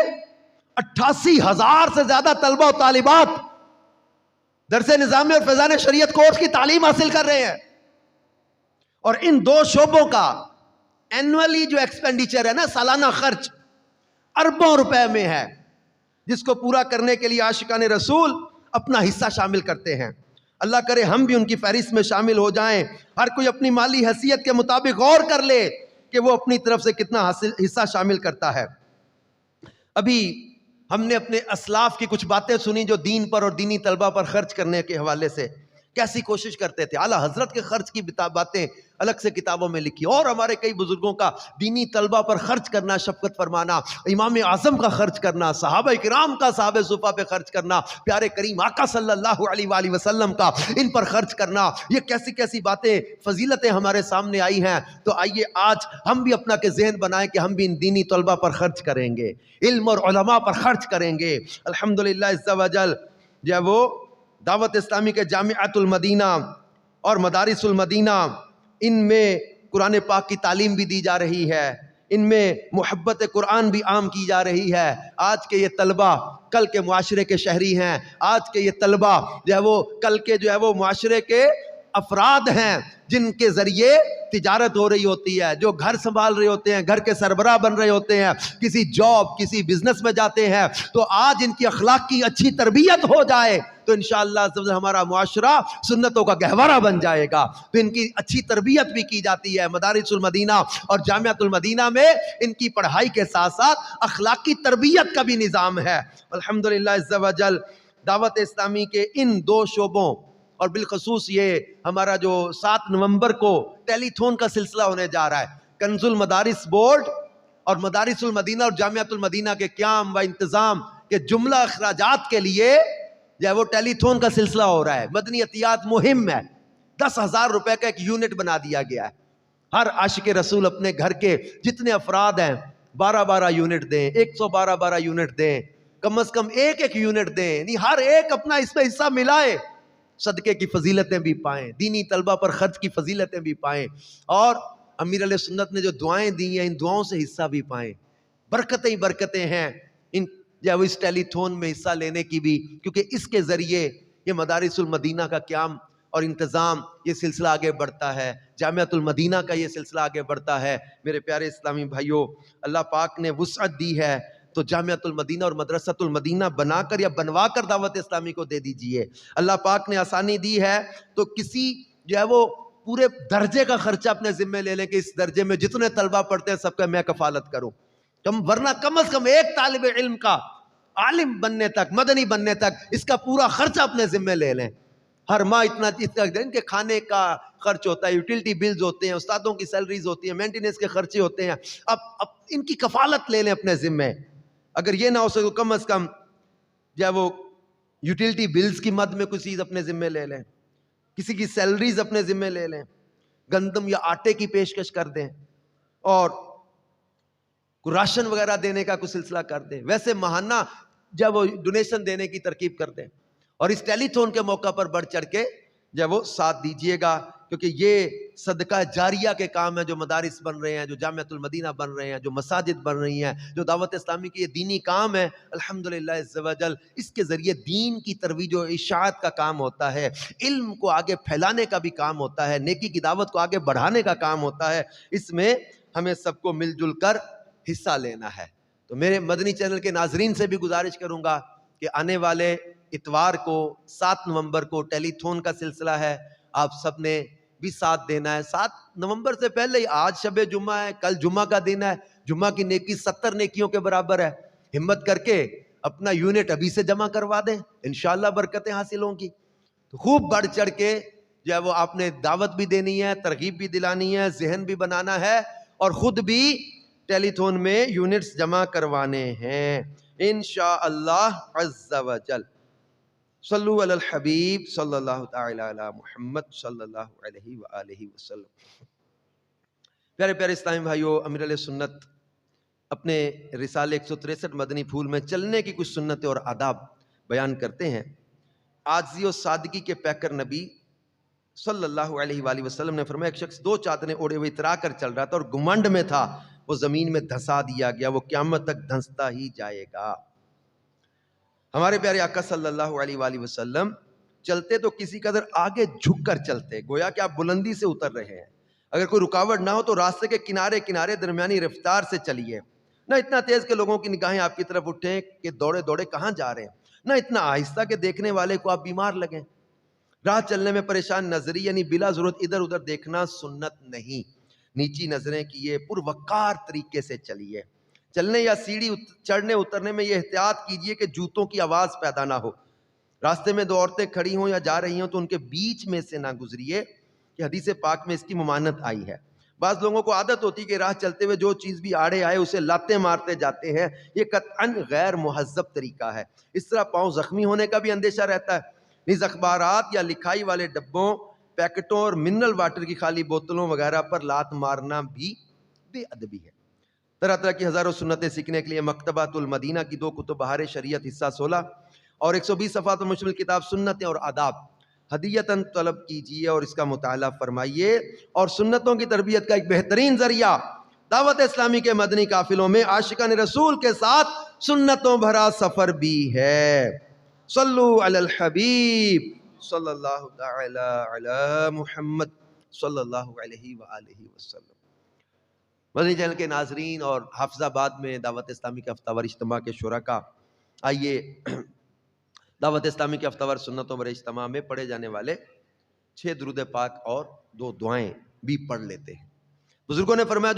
88,000 سے زیادہ طلبہ و طالبات درس نظامی اور فیضان شریعت کورس کی تعلیم حاصل کر رہے ہیں۔ اور ان دو شعبوں کا اینولی جو ایکسپینڈیچر ہے نا، سالانہ خرچ اربوں روپے میں ہے، جس کو پورا کرنے کے لیے عاشقان رسول اپنا حصہ شامل کرتے ہیں۔ اللہ کرے ہم بھی ان کی فہرست میں شامل ہو جائیں۔ ہر کوئی اپنی مالی حیثیت کے مطابق غور کر لے کہ وہ اپنی طرف سے کتنا حصہ شامل کرتا ہے۔ ابھی ہم نے اپنے اسلاف کی کچھ باتیں سنی جو دین پر اور دینی طلبہ پر خرچ کرنے کے حوالے سے کیسی کوشش کرتے تھے۔ اعلیٰ حضرت کے خرچ کی باتیں الگ سے کتابوں میں لکھی، اور ہمارے کئی بزرگوں کا دینی طلبہ پر خرچ کرنا، شفقت فرمانا، امام اعظم کا خرچ کرنا، صحابہ کرام کا صحابہ صفا پہ خرچ کرنا، پیارے کریم آقا صلی اللہ علیہ وآلہ وسلم کا ان پر خرچ کرنا، یہ کیسی کیسی باتیں، فضیلتیں ہمارے سامنے آئی ہیں۔ تو آئیے آج ہم بھی اپنا کے ذہن بنائیں کہ ہم بھی ان دینی طلبہ پر خرچ کریں گے، علم اور علماء پر خرچ کریں گے۔ الحمدللہ عز و جل جو ہے وہ دعوت اسلامی کے جامعۃ المدینہ اور مدارس المدینہ، ان میں قرآن پاک کی تعلیم بھی دی جا رہی ہے، ان میں محبت قرآن بھی عام کی جا رہی ہے۔ آج کے یہ طلبہ کل کے معاشرے کے شہری ہیں، آج کے یہ طلبہ جو ہے وہ کل کے جو ہے وہ معاشرے کے افراد ہیں، جن کے ذریعے تجارت ہو رہی ہوتی ہے، جو گھر سنبھال رہے ہوتے ہیں، گھر کے سربراہ بن رہے ہوتے ہیں، کسی جاب کسی بزنس میں جاتے ہیں۔ تو آج ان کی اخلاق کی اچھی تربیت ہو جائے تو انشاءاللہ ہمارا معاشرہ سنتوں کا گہوارہ بن جائے گا۔ تو ان کی اچھی تربیت بھی کی جاتی ہے۔ مدارس المدینہ اور جامعۃ المدینہ میں ان کی پڑھائی کے ساتھ ساتھ اخلاقی تربیت کا بھی نظام ہے۔ الحمدللہ عز و جل دعوت اسلامی کے ان دو شعبوں، اور بالخصوص یہ ہمارا جو 7 نومبر کو ٹیلی تھون کا سلسلہ ہونے جا رہا ہے، کنز المدارس بورڈ اور مدارس المدینہ اور جامعۃ المدینہ کے قیام و انتظام کے جملہ اخراجات کے لیے جو ہے وہ ٹیلی تھون کا سلسلہ ہو رہا ہے۔ مدنی عطیات مہم ہے، 10,000 روپے کا ایک یونٹ بنا دیا گیا ہے۔ ہر عاشق رسول اپنے گھر کے جتنے افراد ہیں 12 یونٹ دیں، 112 یونٹ دیں، کم از کم ایک یونٹ دیں، یعنی ہر ایک اپنا اس پہ حصہ ملائے، صدقے کی فضیلتیں بھی پائیں، دینی طلبہ پر خرچ کی فضیلتیں بھی پائیں، اور امیر علیہ سنت نے جو دعائیں دی ہیں ان دعاؤں سے حصہ بھی پائیں۔ برکتیں ہی برکتیں ہیں ان جو اس ٹیلی تھون میں حصہ لینے کی بھی، کیونکہ اس کے ذریعے یہ مدارس المدینہ کا قیام اور انتظام، یہ سلسلہ آگے بڑھتا ہے، جامعۃ المدینہ کا یہ سلسلہ آگے بڑھتا ہے۔ میرے پیارے اسلامی بھائیوں، اللہ پاک نے وسعت دی ہے تو جامعۃ المدینہ اور مدرسۃ المدینہ بنا کر یا بنوا کر دعوت اسلامی کو دے دیجئے۔ اللہ پاک نے آسانی دی ہے تو کسی جو ہے وہ پورے درجے کا خرچہ اپنے ذمہ لے لیں کہ اس درجے میں جتنے طلبہ پڑھتے ہیں سب کا میں کفالت کروں، ورنہ کم از کم ایک طالب علم کا عالم بننے تک، مدنی بننے تک اس کا پورا خرچہ اپنے ذمہ لے لیں۔ ہر ماہ اتنا ان کے کھانے کا خرچ ہوتا ہے، یوٹیلٹی بلز ہوتے ہیں، استادوں کی سیلریز ہوتی ہیں، مینٹیننس کے خرچے ہوتے ہیں، اب ان کی کفالت لے لیں اپنے ذمہ۔ اگر یہ نہ ہو سکے تو کم از کم جو ہے وہ یوٹیلٹی بلز کی مد میں کوئی چیز اپنے ذمہ لے لیں، کسی کی سیلریز اپنے ذمہ لے لیں، گندم یا آٹے کی پیشکش کر دیں، اور کوئی راشن وغیرہ دینے کا کوئی سلسلہ کر دیں، ویسے ماہانہ جب وہ ڈونیشن دینے کی ترکیب کر دیں، اور اس ٹیلی تھون کے موقع پر بڑھ چڑھ کے جب وہ ساتھ دیجئے گا، کیونکہ یہ صدقہ جاریہ کے کام ہیں جو مدارس بن رہے ہیں، جو جامعۃ المدینہ بن رہے ہیں، جو مساجد بن رہی ہیں، جو دعوت اسلامی کی یہ دینی کام ہے، الحمدللہ عز و جل اس کے ذریعے دین کی ترویج و اشاعت کا کام ہوتا ہے، علم کو آگے پھیلانے کا بھی کام ہوتا ہے، نیکی کی دعوت کو آگے بڑھانے کا کام ہوتا ہے۔ اس میں ہمیں سب کو مل جل کر حصہ لینا ہے۔ تو میرے مدنی چینل کے ناظرین سے بھی گزارش کروں گا کہ آنے والے اتوار کو 7 نومبر کو ٹیلی تھون کا سلسلہ ہے، آپ سب نے بھی ساتھ دینا ہے۔ 7 نومبر سے پہلے ہی آج شب جمعہ ہے، کل جمعہ کا دن ہے، جمعہ کی نیکی 70 نیکیوں کے برابر ہے۔ ہمت کر کے اپنا یونٹ ابھی سے جمع کروا دیں، انشاءاللہ برکتیں حاصل ہوں گی۔ تو خوب بڑھ چڑھ کے جو ہے وہ آپ نے دعوت بھی دینی ہے، ترغیب بھی دلانی ہے، ذہن بھی بنانا ہے، اور خود بھی ٹیلی تھون میں یونٹس جمع کروانے ہیں انشاءاللہ عز و جل۔ صلو علی الحبیب صلی اللہ تعالی علی محمد صلی اللہ علیہ وآلہ وسلم۔ پیارے پیارے اسلامی بھائیو، امیر علیہ سنت اپنے رسالے 163 مدنی پھول میں چلنے کی کچھ سنتیں اور آداب بیان کرتے ہیں۔ عاجزی و سادگی کے پیکر نبی صلی اللہ علیہ وآلہ وسلم نے فرمایا، ایک شخص 2 چادریں اوڑھے ہوئے اترا کر چل رہا تھا اور گھمنڈ میں تھا، وہ زمین میں دھسا دیا گیا، وہ قیامت تک دھنستا ہی جائے گا۔ ہمارے پیارے آقا صلی اللہ علیہ وآلہ وسلم چلتے تو کسی قدر آگے جھک کر چلتے، گویا کہ آپ بلندی سے اتر رہے ہیں۔ اگر کوئی رکاوٹ نہ ہو تو راستے کے کنارے کنارے درمیانی رفتار سے چلیے، نہ اتنا تیز کہ لوگوں کی نگاہیں آپ کی طرف اٹھیں کہ دوڑے دوڑے کہاں جا رہے ہیں، نہ اتنا آہستہ کہ دیکھنے والے کو آپ بیمار لگیں۔ راہ چلنے میں پریشان نظری یعنی بلا ضرورت ادھر ادھر دیکھنا سنت نہیں، نیچی نظریں کیے، پروقار طریقے سے چلیے۔ چلنے یا سیڑھی چڑھنے اترنے میں یہ احتیاط کیجئے کہ جوتوں کی آواز پیدا نہ ہو۔ راستے میں 2 عورتیں کھڑی ہوں یا جا رہی ہوں تو ان کے بیچ میں سے نہ گزریے، کہ حدیث پاک میں اس کی ممانت آئی ہے۔ بعض لوگوں کو عادت ہوتی کہ راہ چلتے ہوئے جو چیز بھی آڑے آئے اسے لاتے مارتے جاتے ہیں، یہ قطعاً غیر مہذب طریقہ ہے۔ اس طرح پاؤں زخمی ہونے کا بھی اندیشہ رہتا ہے۔ نیز اخبارات یا لکھائی والے ڈبوں، پیکٹوں اور منرل واٹر کی خالی بوتلوں وغیرہ پر لات مارنا بھی بے ادبی ہے۔ طرح طرح کی ہزاروں سنتیں سیکھنے کے لیے مکتبۃ المدینہ کی 2 کتب بہار شریعت حصہ 16 اور 120 صفحات پر مشتمل کتاب سنتیں اور آداب ہدیتاً طلب کیجئے اور اس کا مطالعہ فرمائیے۔ اور سنتوں کی تربیت کا ایک بہترین ذریعہ دعوت اسلامی کے مدنی قافلوں میں عاشقان رسول کے ساتھ سنتوں بھرا سفر بھی ہے۔ صلو علی الحبیب صلی اللہ تعالی علی محمد صلی اللہ علیہ وآلہ وسلم۔ مدنی چینل کے ناظرین اور حافظ آباد میں دعوت اسلامی کے ہفتہ وار اجتماع کے شرکاء، آئیے دعوت اسلامی کے ہفتہ وار سنتوں بھرے اجتماع میں پڑھے جانے والے 6 درود پاک اور 2 دعائیں بھی پڑھ لیتے ہیں۔ بزرگوں نے فرمایا جو